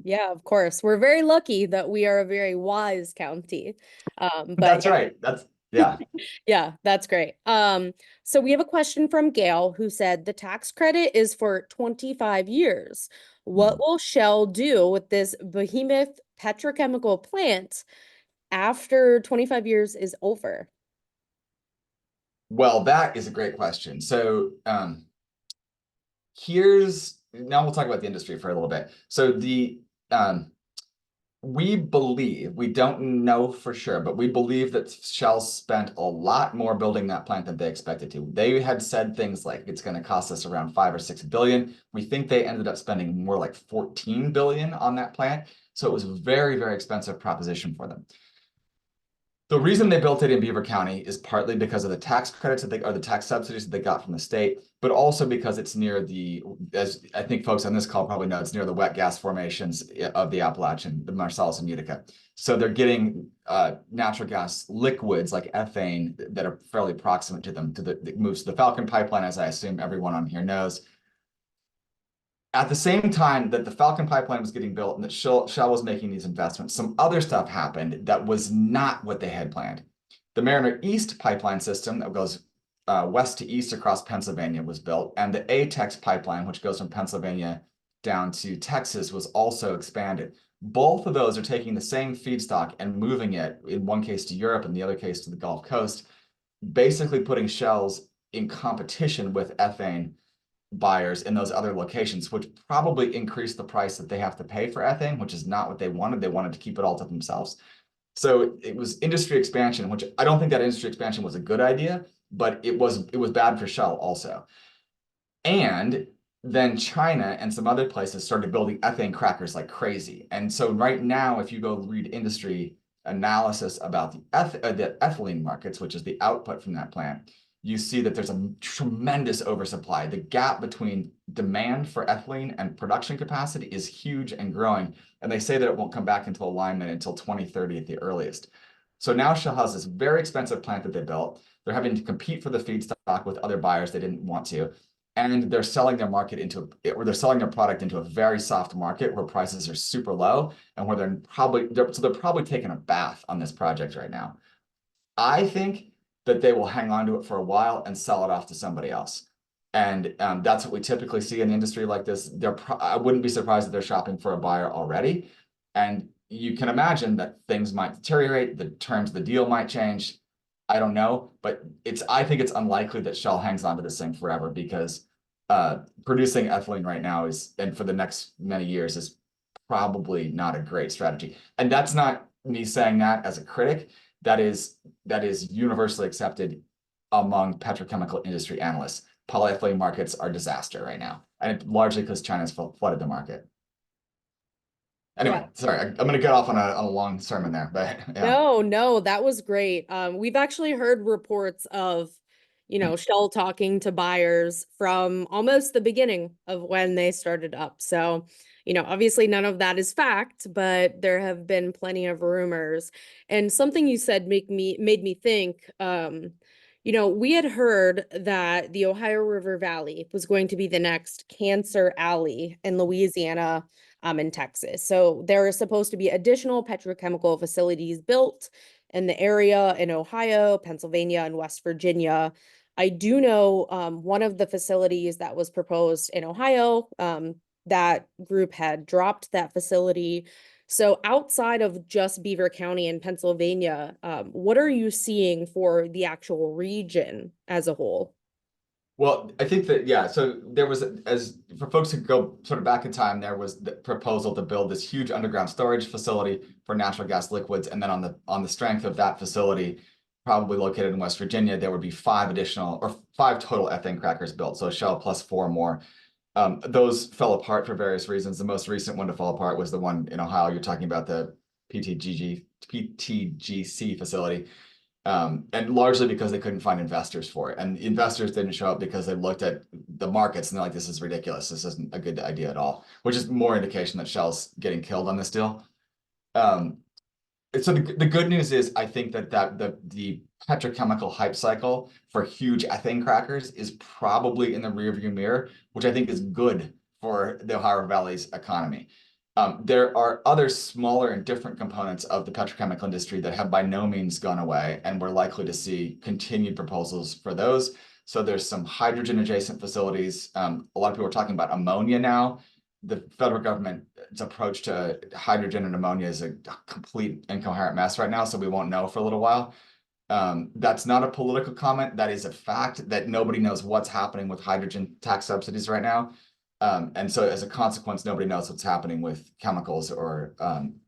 Yeah, of course. We're very lucky that we are a very wise county. But that's right. Yeah. Yeah, that's great. So we have a question from Gail who said the tax credit is for 25 years. What will Shell do with this behemoth petrochemical plant after 25 years is over? Well, that is a great question. So now we'll talk about the industry for a little bit. So we believe, we don't know for sure, but we believe that Shell spent a lot more building that plant than they expected to. They had said things like it's going to cost us around 5 or 6 billion. We think they ended up spending more like 14 billion on that plant. So it was a very, very expensive proposition for them. The reason they built it in Beaver County is partly because of the tax credits or the tax subsidies that they got from the state, but also because it's near as I think folks on this call probably know, it's near the wet gas formations of the Appalachian, the Marcellus and Utica. So they're getting natural gas liquids like ethane that are fairly proximate to them, that moves to the Falcon pipeline, as I assume everyone on here knows. At the same time that the Falcon pipeline was getting built and that Shell was making these investments, some other stuff happened that was not what they had planned. The Mariner East pipeline system that goes west to east across Pennsylvania was built, and the ATEX pipeline, which goes from Pennsylvania down to Texas, was also expanded. Both of those are taking the same feedstock and moving it, in one case to Europe and the other case to the Gulf Coast, basically putting Shells in competition with ethane buyers in those other locations, which probably increase the price that they have to pay for ethane, which is not what they wanted. They wanted to keep it all to themselves. So it was industry expansion, which I don't think that industry expansion was a good idea, but it was bad for Shell also. And then China and some other places started building ethane crackers like crazy. And so right now, if you go read industry analysis about the ethylene markets, which is the output from that plant, you see that there's a tremendous oversupply. The gap between demand for ethylene and production capacity is huge and growing. And they say that it won't come back into alignment until 2030 at the earliest. So now Shell has this very expensive plant that they built. They're having to compete for the feedstock with other buyers they didn't want to. And they're selling their product into a very soft market where prices are super low and where they're probably taking a bath on this project right now. I think that they will hang on to it for a while and sell it off to somebody else. And that's what we typically see in an industry like this. I wouldn't be surprised if they're shopping for a buyer already. And you can imagine that things might deteriorate, the terms of the deal might change. I don't know, but I think it's unlikely that Shell hangs on to this thing forever, because producing ethylene right now and for the next many years is probably not a great strategy. And that's not me saying that as a critic. That is universally accepted among petrochemical industry analysts. Polyethylene markets are a disaster right now, and largely because China's flooded the market. Anyway, Yeah. sorry, I'm going to get off on a long sermon there, but yeah. No, that was great. We've actually heard reports of, Shell talking to buyers from almost the beginning of when they started up. So, obviously none of that is fact, but there have been plenty of rumors. And something you said made me think, we had heard that the Ohio River Valley was going to be the next Cancer Alley in Louisiana, in Texas. So there are supposed to be additional petrochemical facilities built in the area in Ohio, Pennsylvania, and West Virginia. I do know one of the facilities that was proposed in Ohio, that group had dropped that facility. So outside of just Beaver County and Pennsylvania, what are you seeing for the actual region as a whole? Well, I think that, yeah, so there was, as for folks who go sort of back in time, there was the proposal to build this huge underground storage facility for natural gas liquids. And then on the strength of that facility, probably located in West Virginia, there would be 5 total ethane crackers built. So Shell plus 4 more. Those fell apart for various reasons. The most recent one to fall apart was the one in Ohio. You're talking about the PTGC facility. And largely because they couldn't find investors for it. And investors didn't show up because they looked at the markets and they're like, this is ridiculous. This isn't a good idea at all, which is more indication that Shell's getting killed on this deal. So the good news is, I think that the petrochemical hype cycle for huge ethane crackers is probably in the rearview mirror, which I think is good for the Ohio Valley's economy. There are other smaller and different components of the petrochemical industry that have by no means gone away, and we're likely to see continued proposals for those. So there's some hydrogen adjacent facilities. A lot of people are talking about ammonia now. The federal government's approach to hydrogen and ammonia is a complete incoherent mess right now, so we won't know for a little while. That's not a political comment. That is a fact that nobody knows what's happening with hydrogen tax subsidies right now. And so as a consequence, nobody knows what's happening with chemicals or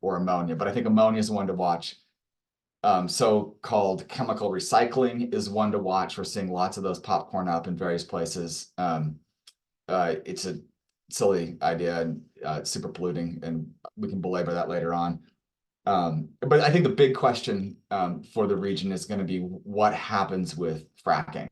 ammonia. But I think ammonia is one to watch. So-called chemical recycling is one to watch. We're seeing lots of those popcorn up in various places. It's a silly idea and super polluting, and we can belabor that later on. But I think the big question for the region is going to be what happens with fracking.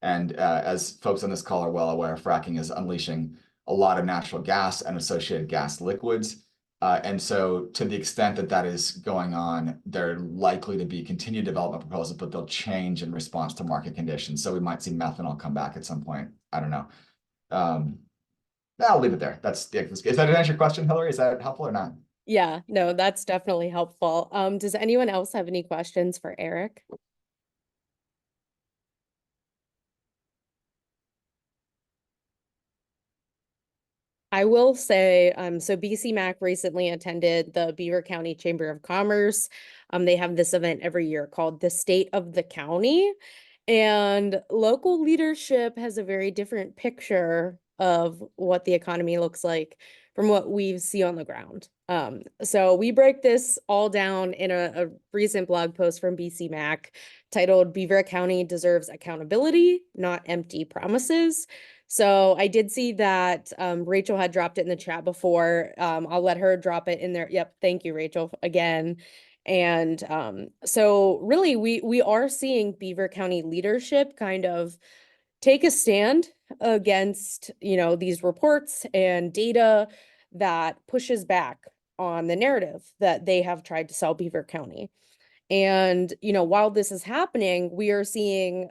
And as folks on this call are well aware, fracking is unleashing a lot of natural gas and associated gas liquids. And so to the extent that that is going on, there are likely to be continued development proposals, but they'll change in response to market conditions. So we might see methanol come back at some point. I don't know. I'll leave it there. Is that an answer your question, Hillary? Is that helpful or not? Yeah, no, that's definitely helpful. Does anyone else have any questions for Eric? I will say, so BCMAC recently attended the Beaver County Chamber of Commerce. They have this event every year called the State of the County. And local leadership has a very different picture of what the economy looks like from what we see on the ground. So we break this all down in a recent blog post from BCMAC titled Beaver County Deserves Accountability, Not Empty Promises. So I did see that Rachel had dropped it in the chat before. I'll let her drop it in there. Yep, thank you, Rachel, again. And so really we are seeing Beaver County leadership kind of take a stand against, these reports and data that pushes back on the narrative that they have tried to sell Beaver County. And, while this is happening, we are seeing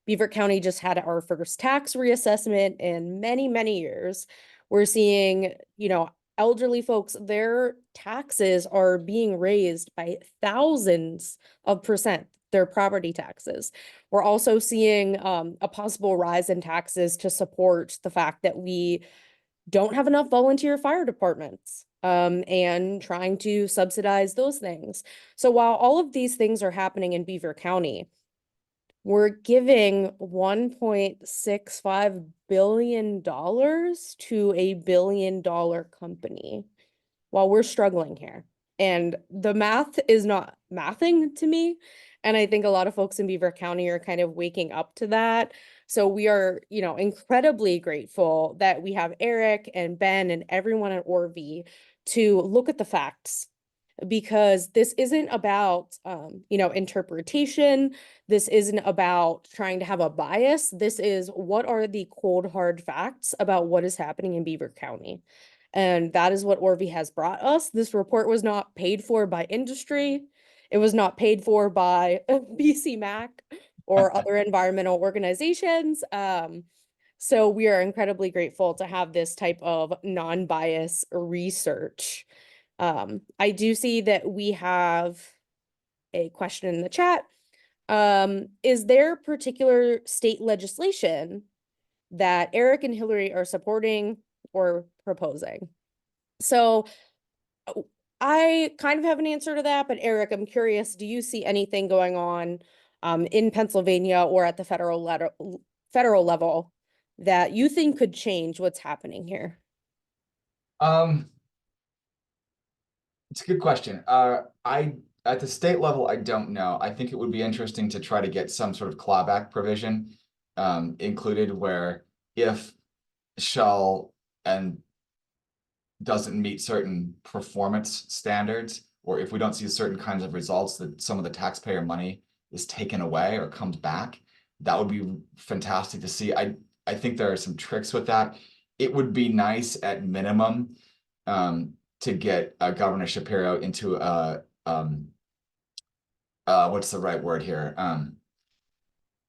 Beaver County just had our first tax reassessment in many, many years. We're seeing, elderly folks, their taxes are being raised by thousands of percent, their property taxes. We're also seeing a possible rise in taxes to support the fact that we don't have enough volunteer fire departments, and trying to subsidize those things. So while all of these things are happening in Beaver County, we're giving $1.65 billion to a billion-dollar company while we're struggling here. And the math is not mathing to me. And I think a lot of folks in Beaver County are kind of waking up to that. So we are, incredibly grateful that we have Eric and Ben and everyone at Orvie to look at the facts, because this isn't about, interpretation. This isn't about trying to have a bias. This is what are the cold, hard facts about what is happening in Beaver County. And that is what Orvie has brought us. This report was not paid for by industry. It was not paid for by BCMAC or other environmental organizations. So we are incredibly grateful to have this type of non-bias research. I do see that we have a question in the chat. Is there particular state legislation that Eric and Hillary are supporting or proposing? So I kind of have an answer to that, but Eric, I'm curious, do you see anything going on in Pennsylvania or at the federal level that you think could change what's happening here? It's a good question. At the state level, I don't know. I think it would be interesting to try to get some sort of clawback provision included, where if Shell and doesn't meet certain performance standards, or if we don't see certain kinds of results, that some of the taxpayer money is taken away or comes back. That would be fantastic to see. I think there are some tricks with that. It would be nice at minimum to get Governor Shapiro into what's the right word here?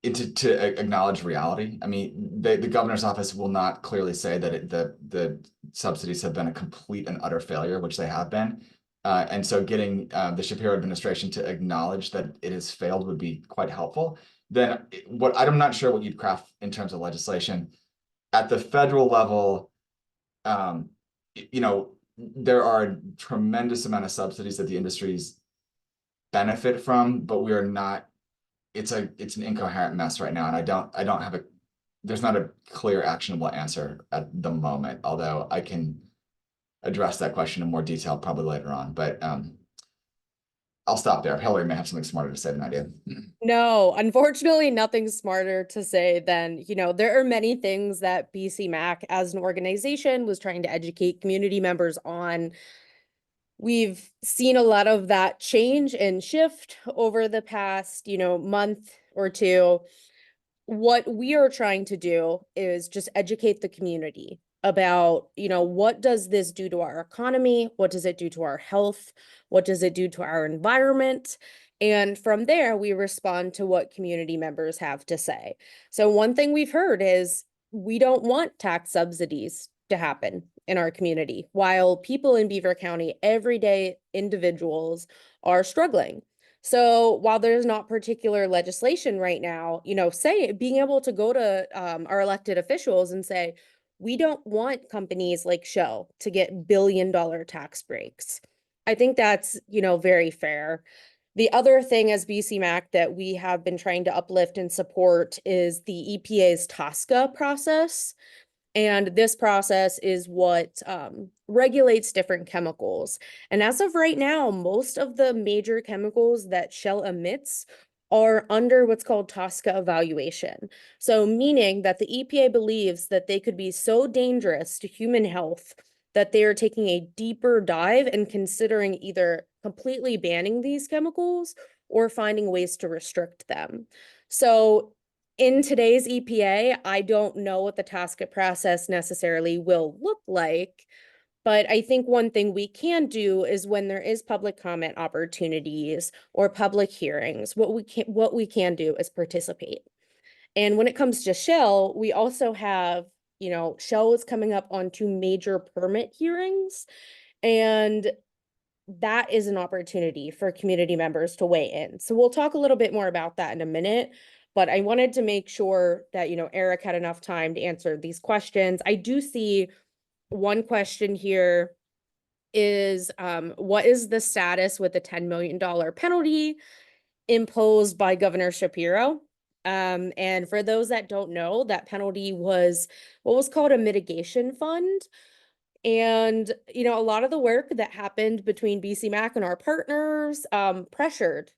To acknowledge reality. I mean, the governor's office will not clearly say that the subsidies have been a complete and utter failure, which they have been. And so getting the Shapiro administration to acknowledge that it has failed would be quite helpful. Then I'm not sure what you'd craft in terms of legislation. At the federal level, there are a tremendous amount of subsidies that the industries benefit from, but we are not. It's an incoherent mess right now, and I don't have there's not a clear actionable answer at the moment, although I can address that question in more detail probably later on. But I'll stop there. Hillary may have something smarter to say than I do. No, unfortunately, nothing smarter to say than, there are many things that BCMAC as an organization was trying to educate community members on. We've seen a lot of that change and shift over the past, month or two. What we are trying to do is just educate the community about, what does this do to our economy? What does it do to our health? What does it do to our environment? And from there, we respond to what community members have to say. So one thing we've heard is we don't want tax subsidies to happen in our community, while people in Beaver County, everyday individuals, are struggling. So while there's not particular legislation right now, say being able to go to our elected officials and say, we don't want companies like Shell to get billion-dollar tax breaks. I think that's, very fair. The other thing as BCMAC that we have been trying to uplift and support is the EPA's TSCA process. And this process is what regulates different chemicals. And as of right now, most of the major chemicals that Shell emits are under what's called TSCA evaluation. So meaning that the EPA believes that they could be so dangerous to human health that they are taking a deeper dive and considering either completely banning these chemicals or finding ways to restrict them. So in today's EPA, I don't know what the TSCA process necessarily will look like, but I think one thing we can do is when there is public comment opportunities or public hearings, what we can do is participate. And when it comes to Shell, we also have, Shell is coming up on 2 major permit hearings, and that is an opportunity for community members to weigh in. So we'll talk a little bit more about that in a minute, but I wanted to make sure that, Eric had enough time to answer these questions. I do see one question here is, what is the status with the $10 million penalty imposed by Governor Shapiro? And for those that don't know, that penalty was what was called a mitigation fund. And, a lot of the work that happened between BCMAC and our partners pressured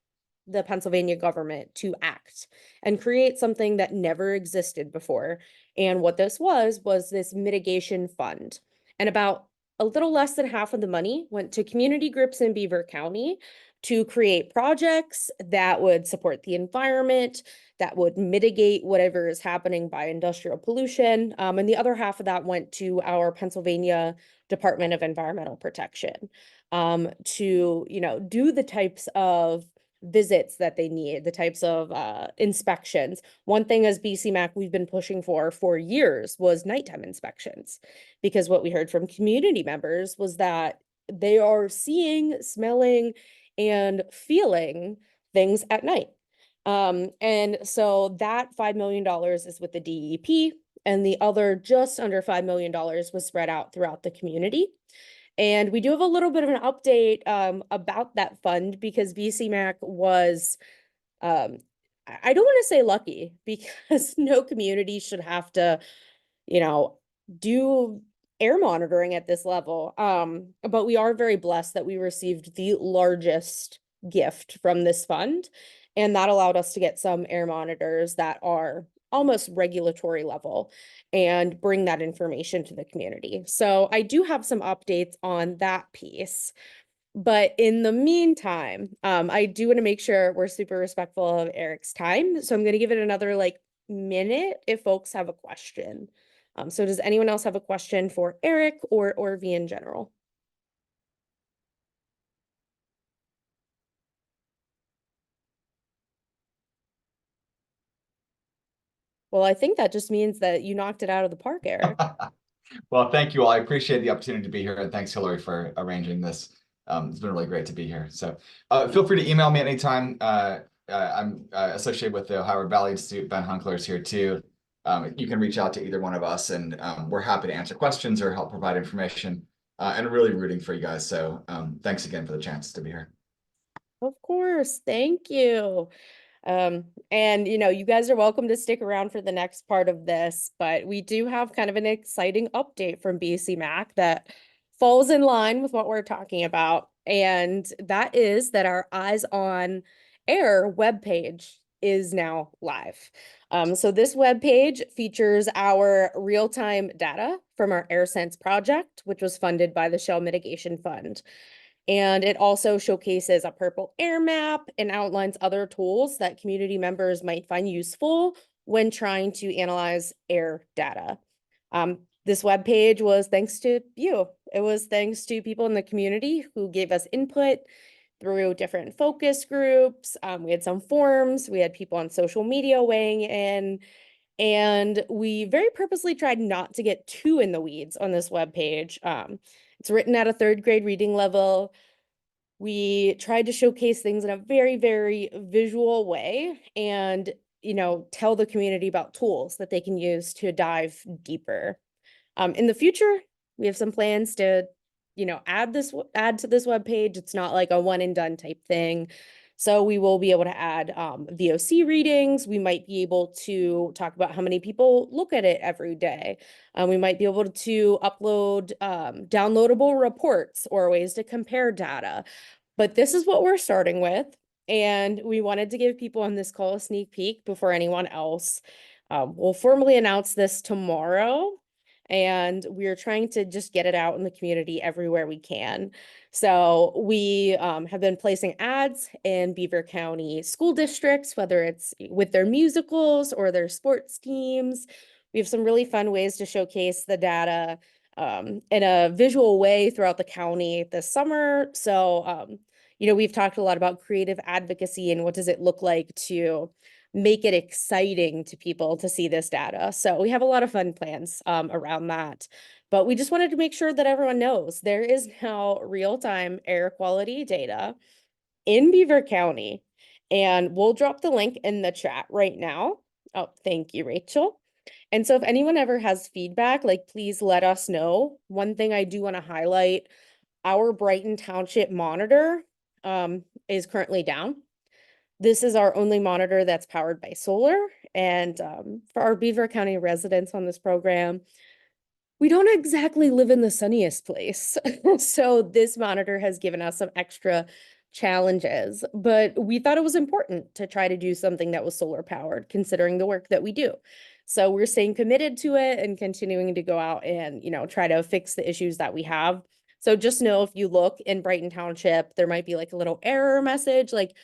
the Pennsylvania government to act and create something that never existed before. And what this was this mitigation fund. And about a little less than half of the money went to community groups in Beaver County to create projects that would support the environment, that would mitigate whatever is happening by industrial pollution. And the other half of that went to our Pennsylvania Department of Environmental Protection to, do the types of visits that they need, the types of inspections. One thing as BCMAC we've been pushing for years was nighttime inspections, because what we heard from community members was that they are seeing, smelling, and feeling things at night. And so that $5 million is with the DEP, and the other just under $5 million was spread out throughout the community. And we do have a little bit of an update about that fund, because BCMAC was, I don't want to say lucky, because no community should have to, do air monitoring at this level. But we are very blessed that we received the largest gift from this fund, and that allowed us to get some air monitors that are almost regulatory level and bring that information to the community. So I do have some updates on that piece. But in the meantime, I do want to make sure we're super respectful of Eric's time. So I'm going to give it another minute if folks have a question. So does anyone else have a question for Eric or V in general? Well, I think that just means that you knocked it out of the park, Eric. Well, thank you all. I appreciate the opportunity to be here, and thanks, Hillary, for arranging this. It's been really great to be here. So feel free to email me anytime. I'm associated with the Ohio Valley Institute. Ben Hunkler is here too. You can reach out to either one of us, and we're happy to answer questions or help provide information, and really rooting for you guys. So thanks again for the chance to be here. Of course. Thank you. And you guys are welcome to stick around for the next part of this, but we do have kind of an exciting update from BCMAC that falls in line with what we're talking about. And that is that our Eyes on Air webpage is now live. So this webpage features our real-time data from our AirSense project, which was funded by the Shell Mitigation Fund. And it also showcases a purple air map and outlines other tools that community members might find useful when trying to analyze air data. This webpage was thanks to you. It was thanks to people in the community who gave us input through different focus groups. We had some forums. We had people on social media weighing in. And we very purposely tried not to get too in the weeds on this webpage. It's written at a third grade reading level. We tried to showcase things in a very, very visual way and, tell the community about tools that they can use to dive deeper. In the future, we have some plans to, add to this webpage. It's not like a one and done type thing. So we will be able to add VOC readings. We might be able to talk about how many people look at it every day. We might be able to upload downloadable reports or ways to compare data. But this is what we're starting with. And we wanted to give people on this call a sneak peek before anyone else. We'll formally announce this tomorrow. And we're trying to just get it out in the community everywhere we can. So we have been placing ads in Beaver County school districts, whether it's with their musicals or their sports teams. We have some really fun ways to showcase the data in a visual way throughout the county this summer. So, we've talked a lot about creative advocacy and what does it look like to make it exciting to people to see this data. So we have a lot of fun plans around that. But we just wanted to make sure that everyone knows there is now real-time air quality data in Beaver County. And we'll drop the link in the chat right now. Oh, thank you, Rachel. And so if anyone ever has feedback, please let us know. One thing I do want to highlight, our Brighton Township monitor is currently down. This is our only monitor that's powered by solar. And for our Beaver County residents on this program, we don't exactly live in the sunniest place. So this monitor has given us some extra challenges, but we thought it was important to try to do something that was solar powered, considering the work that we do. So we're staying committed to it and continuing to go out and, try to fix the issues that we have. So just know if you look in Brighton Township, there might be like a little error message, like,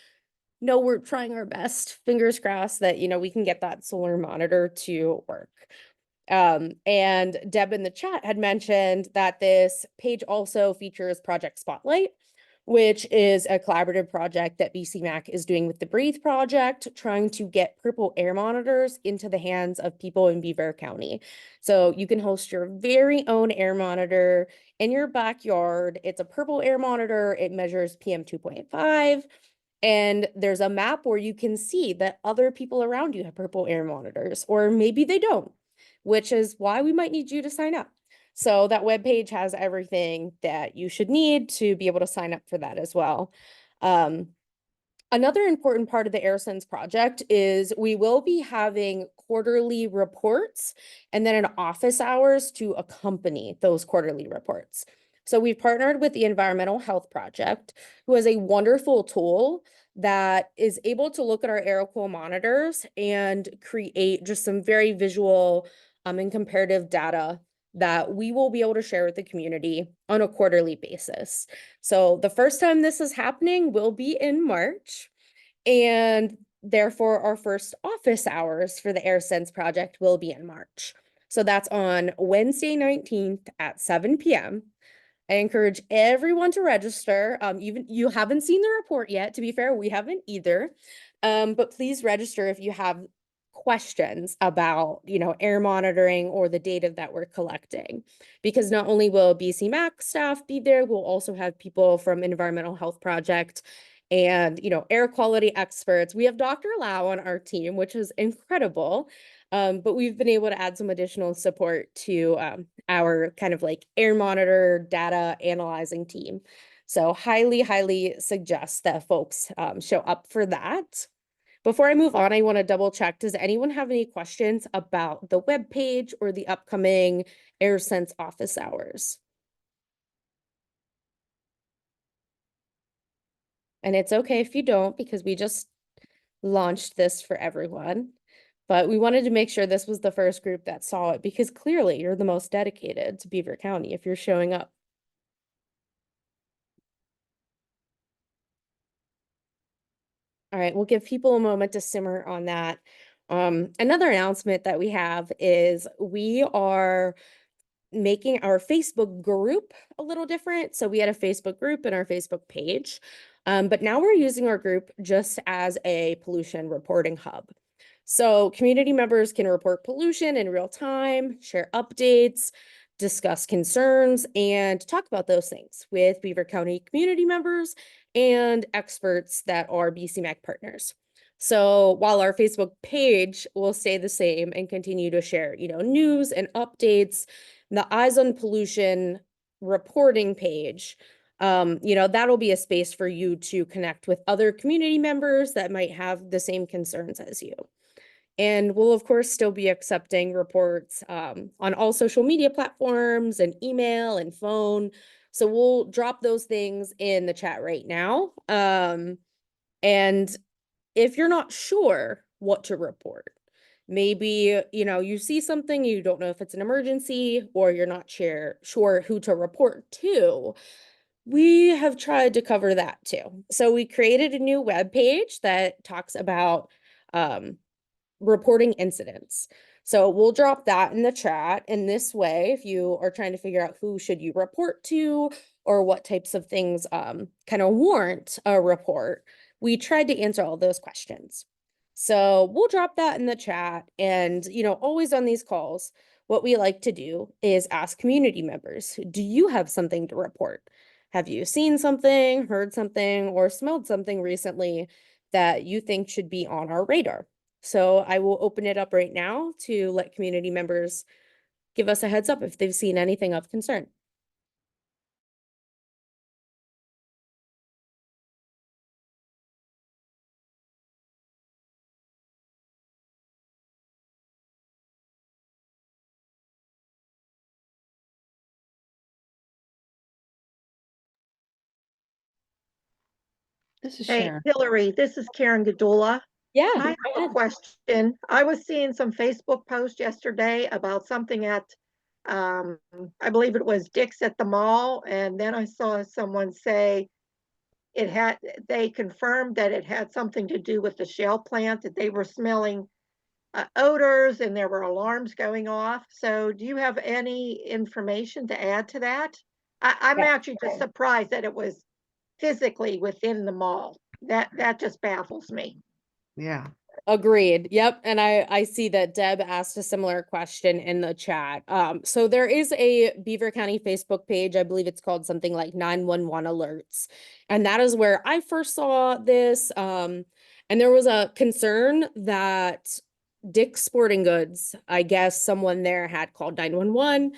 no, we're trying our best. Fingers crossed that, we can get that solar monitor to work. And Deb in the chat had mentioned that this page also features Project Spotlight, which is a collaborative project that BCMAC is doing with the Breathe Project, trying to get purple air monitors into the hands of people in Beaver County. So you can host your very own air monitor in your backyard. It's a purple air monitor. It measures PM 2.5. And there's a map where you can see that other people around you have purple air monitors, or maybe they don't, which is why we might need you to sign up. So that webpage has everything that you should need to be able to sign up for that as well. Another important part of the AirSense project is we will be having quarterly reports and then an office hours to accompany those quarterly reports. So we've partnered with the Environmental Health Project, who has a wonderful tool that is able to look at our air-cool monitors and create just some very visual and comparative data that we will be able to share with the community on a quarterly basis. So the first time this is happening will be in March, and therefore our first office hours for the AirSense project will be in March. So that's on Wednesday 19th at 7 p.m. I encourage everyone to register. Even you haven't seen the report yet. To be fair, we haven't either. But please register if you have questions about, air monitoring or the data that we're collecting. Because not only will BCMAC staff be there, we'll also have people from Environmental Health Project and, air quality experts. We have Dr. Lau on our team, which is incredible. But we've been able to add some additional support to our kind of like air monitor data analyzing team. So highly, highly suggest that folks show up for that. Before I move on, I want to double check. Does anyone have any questions about the web page or the upcoming AirSense office hours? And it's okay if you don't, because we just launched this for everyone. But we wanted to make sure this was the first group that saw it, because clearly you're the most dedicated to Beaver County if you're showing up. All right, we'll give people a moment to simmer on that. Another announcement that we have is we are making our Facebook group a little different. So we had a Facebook group and our Facebook page, but now we're using our group just as a pollution reporting hub. So community members can report pollution in real time, share updates, discuss concerns, and talk about those things with Beaver County community members and experts that are BCMAC partners. So while our Facebook page will stay the same and continue to share, news and updates, the Eyes on Pollution reporting page, that'll be a space for you to connect with other community members that might have the same concerns as you. And we'll, of course, still be accepting reports on all social media platforms and email and phone. So we'll drop those things in the chat right now. And if you're not sure what to report, maybe, you see something, you don't know if it's an emergency, or you're not sure who to report to, we have tried to cover that too. So we created a new web page that talks about reporting incidents. So we'll drop that in the chat. In this way, if you are trying to figure out who should you report to or what types of things kind of warrant a report, we tried to answer all those questions. So we'll drop that in the chat. And, always on these calls, what we like to do is ask community members, do you have something to report? Have you seen something, heard something, or smelled something recently that you think should be on our radar? So I will open it up right now to let community members give us a heads up if they've seen anything of concern. This is Hey, Sharon. Hillary, this is Karen Gadula. Yeah, I have a question. I was seeing some Facebook posts yesterday about something at, I believe it was Dick's at the mall, and then I saw someone say they confirmed that it had something to do with the Shell plant, that they were smelling odors and there were alarms going off. So do you have any information to add to that? I'm actually just surprised that it was physically within the mall. That just baffles me. Yeah. agreed. Yep. And I see that Deb asked a similar question in the chat. So there is a Beaver County Facebook page. I believe it's called something like 911 alerts. And that is where I first saw this. And there was a concern that Dick's Sporting Goods, I guess someone there had called 911,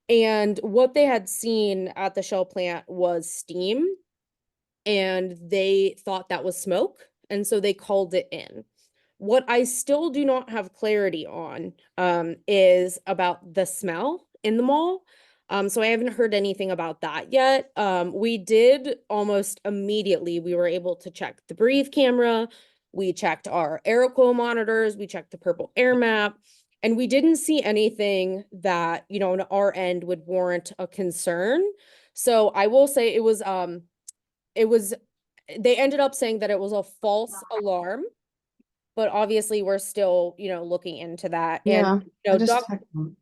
and what they had seen at the Shell plant was steam, and they thought that was smoke, and so they called it in. What I still do not have clarity on is about the smell in the mall. So I haven't heard anything about that yet. We did almost immediately, we were able to check the breathe camera. We checked our aeroquote monitors. We checked the purple air map. And we didn't see anything that, on our end would warrant a concern. So I will say it was, they ended up saying that it was a false alarm, but obviously we're still, looking into that. Yeah. And, I just doc, texted them.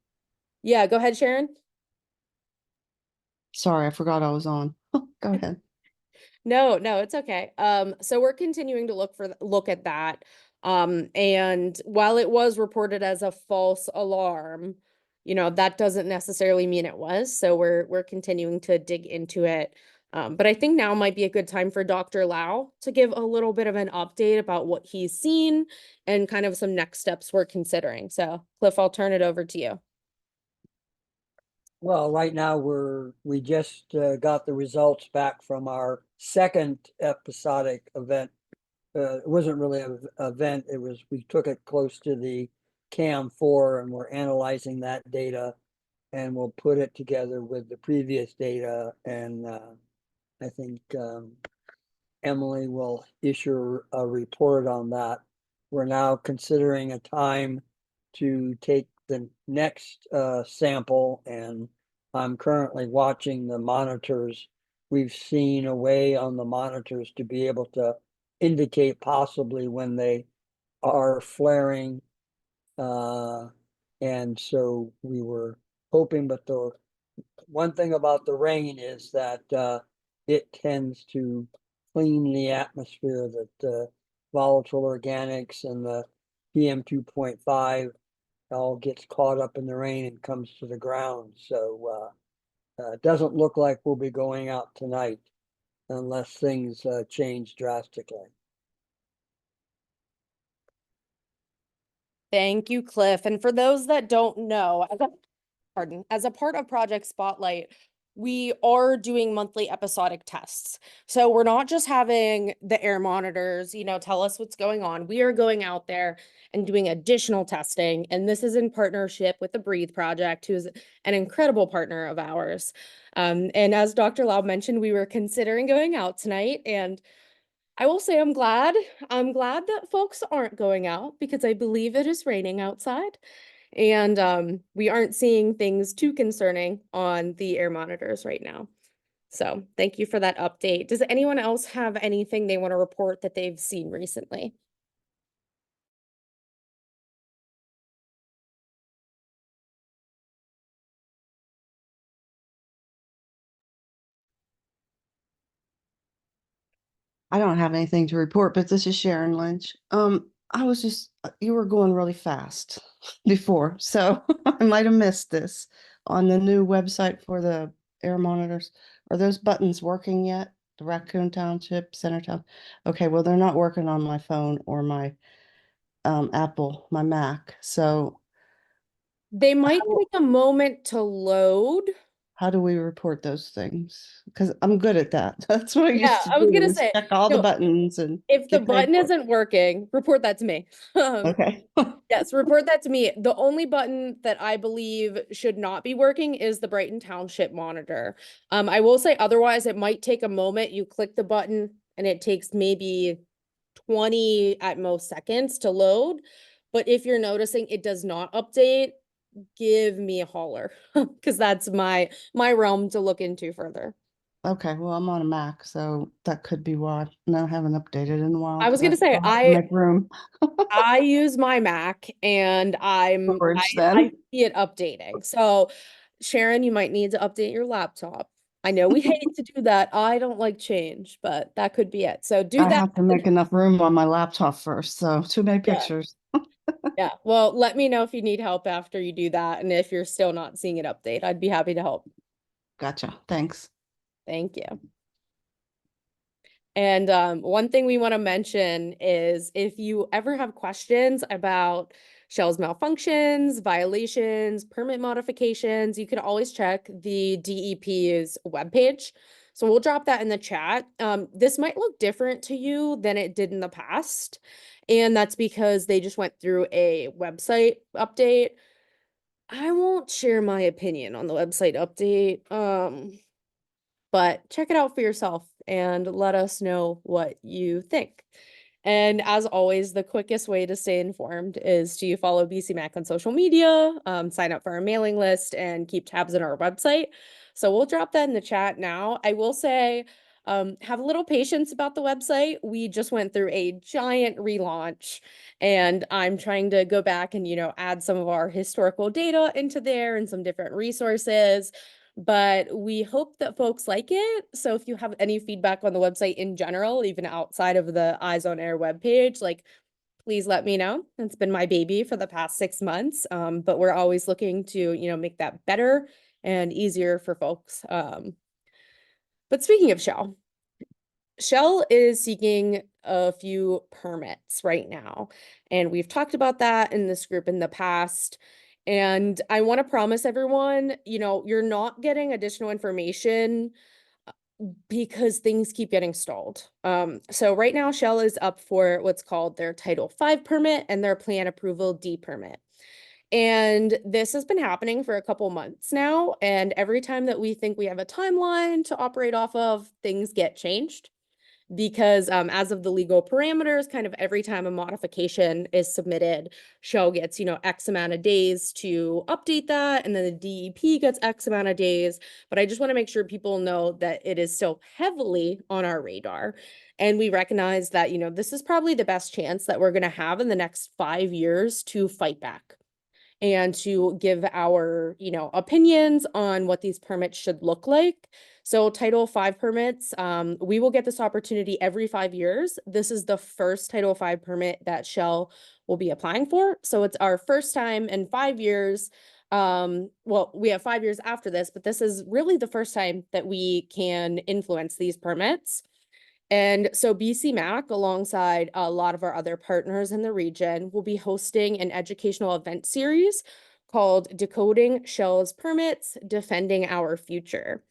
yeah, go ahead, Sharon. Sorry, I forgot I was on. Go ahead. No, it's okay. So we're continuing to look at that. And while it was reported as a false alarm, that doesn't necessarily mean it was. So we're continuing to dig into it. But I think now might be a good time for Dr. Lau to give a little bit of an update about what he's seen and kind of some next steps we're considering. So Cliff, I'll turn it over to you. Well, right now we just got the results back from our second episodic event. It wasn't really an event. We took it close to the CAM4 and we're analyzing that data, and we'll put it together with the previous data. And I think Emily will issue a report on that. We're now considering a time to take the next sample, and I'm currently watching the monitors. We've seen a way on the monitors to be able to indicate possibly when they are flaring. And so we were hoping, but the one thing about the rain is that it tends to clean the atmosphere, that volatile organics and the PM 2.5 all gets caught up in the rain and comes to the ground. So it doesn't look like we'll be going out tonight unless things change drastically. Thank you, Cliff. And for those that don't know, as a part of Project Spotlight, we are doing monthly episodic tests. So we're not just having the air monitors, tell us what's going on. We are going out there and doing additional testing. And this is in partnership with the Breathe Project, who is an incredible partner of ours. And as Dr. Lau mentioned, we were considering going out tonight, and I will say I'm glad that folks aren't going out because I believe it is raining outside. And we aren't seeing things too concerning on the air monitors right now. So thank you for that update. Does anyone else have anything they want to report that they've seen recently? I don't have anything to report, but this is Sharon Lynch. I was just, you were going really fast before, so I might have missed this on the new website for the air monitors. Are those buttons working yet? The Raccoon Township, Centertown? Okay, well, they're not working on my phone or my my Mac. So They might How- take a moment to load. how do we report those things? Because I'm good at that. That's what I Yeah, used to I was do, gonna is say, check all the no, buttons and if the get paid button for it. isn't working, report that to me. Okay. Yes, report that to me. The only button that I believe should not be working is the Brighton Township monitor. I will say otherwise, it might take a moment. You click the button and it takes maybe 20 at most seconds to load. But if you're noticing it does not update, give me a holler because that's my realm to look into further. Okay, well, I'm on a Mac, so that could be why. And I haven't updated in a while. I was 'Cause gonna say, still have to make room. I use my Mac and Storage I then. see it updating. So Sharon, you might need to update your laptop. I know we hate to do that. I don't like change, but that could be it. So do I that. have to make enough room on my laptop first, so too many Yeah. pictures. Yeah. Well, let me know if you need help after you do that. And if you're still not seeing it update, I'd be happy to help. Gotcha, thanks. Thank you. And one thing we want to mention is if you ever have questions about Shell's malfunctions, violations, permit modifications, you can always check the DEP's webpage. So we'll drop that in the chat. This might look different to you than it did in the past. And that's because they just went through a website update. I won't share my opinion on the website update. But check it out for yourself and let us know what you think. And as always, the quickest way to stay informed is to follow BC Mac on social media, sign up for our mailing list, and keep tabs on our website. So we'll drop that in the chat now. I will say, have a little patience about the website. We just went through a giant relaunch, and I'm trying to go back and, add some of our historical data into there and some different resources. But we hope that folks like it. So if you have any feedback on the website in general, even outside of the Eyes on Air webpage, please let me know. It's been my baby for the past 6 months. But we're always looking to, make that better and easier for folks. But speaking of Shell is seeking a few permits right now. And we've talked about that in this group in the past. And I want to promise everyone, you're not getting additional information because things keep getting stalled. So right now, Shell is up for what's called their Title V permit and their Plan Approval D permit. And this has been happening for a couple months now. And every time that we think we have a timeline to operate off of, things get changed because as of the legal parameters, kind of every time a modification is submitted, Shell gets, X amount of days to update that, and then the DEP gets X amount of days. But I just want to make sure people know that it is still heavily on our radar. And we recognize that, this is probably the best chance that we're going to have in the next 5 years to fight back and to give our, opinions on what these permits should look like. So Title V permits, we will get this opportunity every 5 years. This is the first Title V permit that Shell will be applying for. So it's our first time in 5 years. Well, we have 5 years after this, but this is really the first time that we can influence these permits. And so BCMAC, alongside a lot of our other partners in the region, will be hosting an educational event series called Decoding Shell's Permits, Defending Our Future.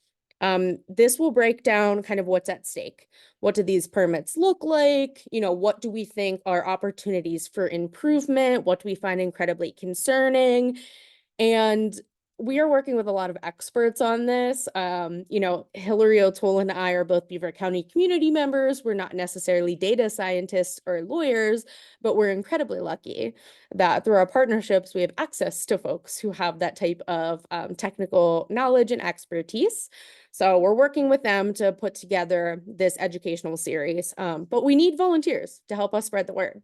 This will break down kind of what's at stake. What do these permits look like? You know, what do we think are opportunities for improvement? What do we find incredibly concerning? And we are working with a lot of experts on this. You know, Hillary O'Toole and I are both Beaver County community members. We're not necessarily data scientists or lawyers, but we're incredibly lucky that through our partnerships, we have access to folks who have that type of technical knowledge and expertise. So we're working with them to put together this educational series, but we need volunteers to help us spread the word.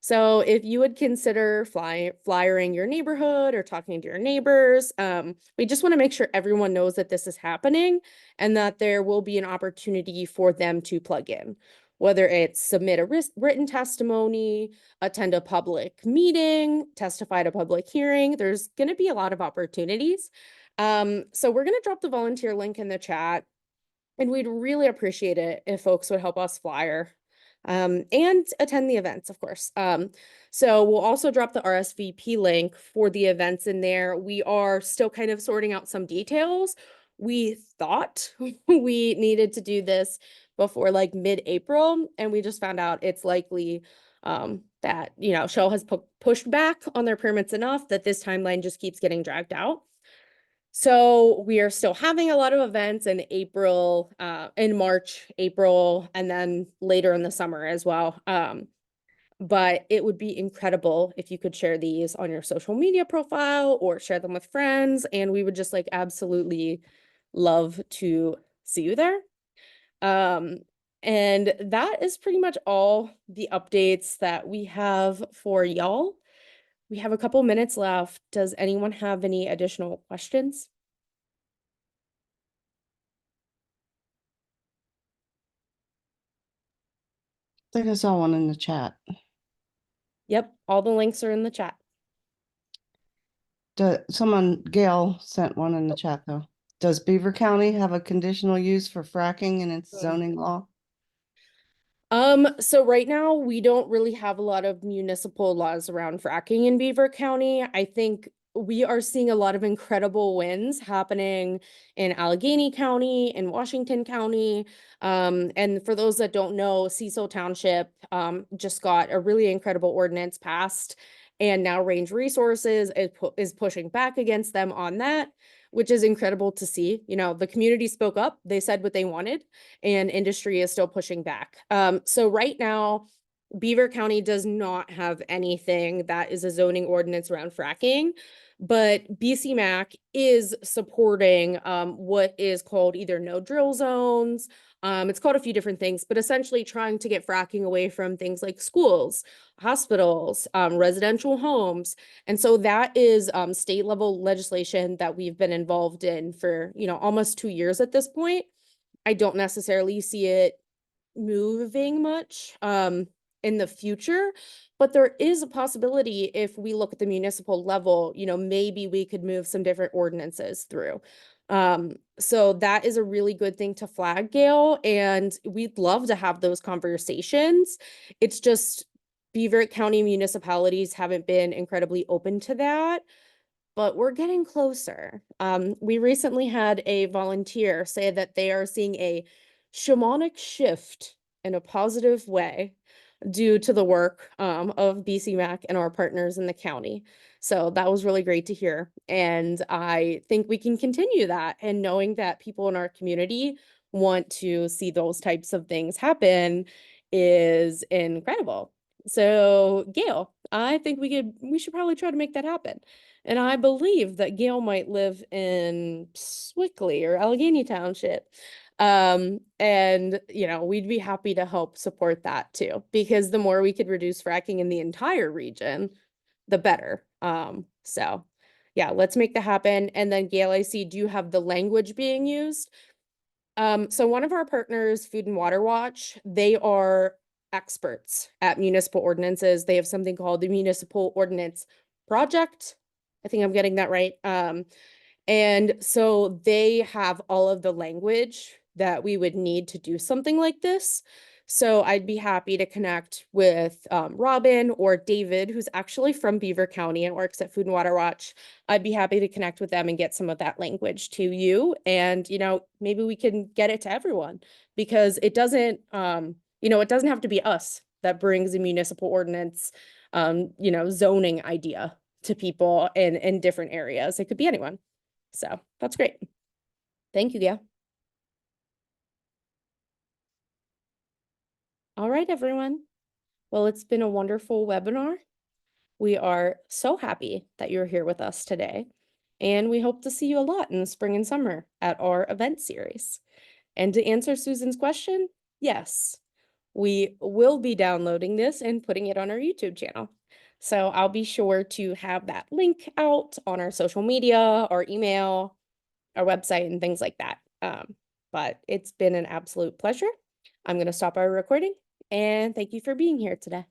So if you would consider flyering your neighborhood or talking to your neighbors, we just want to make sure everyone knows that this is happening and that there will be an opportunity for them to plug in, whether it's submit a written testimony, attend a public meeting, testify at a public hearing. There's going to be a lot of opportunities. So we're going to drop the volunteer link in the chat, and we'd really appreciate it if folks would help us flyer and attend the events, of course. So we'll also drop the RSVP link for the events in there. We are still kind of sorting out some details. We thought we needed to do this before like mid-April, and we just found out it's likely that, you know, Shell has pushed back on their permits enough that this timeline just keeps getting dragged out. So we are still having a lot of events in April, in March, April, and then later in the summer as well. But it would be incredible if you could share these on your social media profile or share them with friends. And we would just like absolutely love to see you there. And that is pretty much all the updates that we have for y'all. We have a couple minutes left. Does anyone have any additional questions? I think I saw one in the chat. Yep, all the links are in the chat. Gail sent one in the chat though. Does Beaver County have a conditional use for fracking in its zoning law? So right now we don't really have a lot of municipal laws around fracking in Beaver County. I think we are seeing a lot of incredible wins happening in Allegheny County, in Washington County. And for those that don't know, Cecil Township just got a really incredible ordinance passed, and now Range Resources is pushing back against them on that, which is incredible to see. You know, the community spoke up, they said what they wanted, and industry is still pushing back. So right now, Beaver County does not have anything that is a zoning ordinance around fracking, but BCMAC is supporting what is called either no drill zones. It's called a few different things, but essentially trying to get fracking away from things like schools, hospitals, residential homes. And so that is state level legislation that we've been involved in for, you know, almost 2 years at this point. I don't necessarily see it moving much in the future, but there is a possibility if we look at the municipal level, you know, maybe we could move some different ordinances through. So that is a really good thing to flag, Gail, and we'd love to have those conversations. It's just Beaver County municipalities haven't been incredibly open to that, but we're getting closer. We recently had a volunteer say that they are seeing a shamanic shift in a positive way due to the work of BCMAC and our partners in the county. So that was really great to hear. And I think we can continue that. And knowing that people in our community want to see those types of things happen is incredible. So Gail, I think we should probably try to make that happen. And I believe that Gail might live in Swickley or Allegheny Township. And you know, we'd be happy to help support that too, because the more we could reduce fracking in the entire region, the better. So yeah, let's make that happen. And then Gail, I see, do you have the language being used? So one of our partners, Food and Water Watch, they are experts at municipal ordinances. They have something called the Municipal Ordinance Project. I think I'm getting that right. And so they have all of the language that we would need to do something like this. So I'd be happy to connect with Robin or David, who's actually from Beaver County and works at Food and Water Watch. I'd be happy to connect with them and get some of that language to you. And, maybe we can get it to everyone because it doesn't, it doesn't have to be us that brings a municipal ordinance, zoning idea to people in different areas. It could be anyone. So that's great. Thank you, Gail. All right, everyone. Well, it's been a wonderful webinar. We are so happy that you're here with us today, and we hope to see you a lot in the spring and summer at our event series. And to answer Susan's question, yes, we will be downloading this and putting it on our YouTube channel. So I'll be sure to have that link out on our social media, our email, our website, and things like that. But it's been an absolute pleasure. I'm going to stop our recording and thank you for being here today.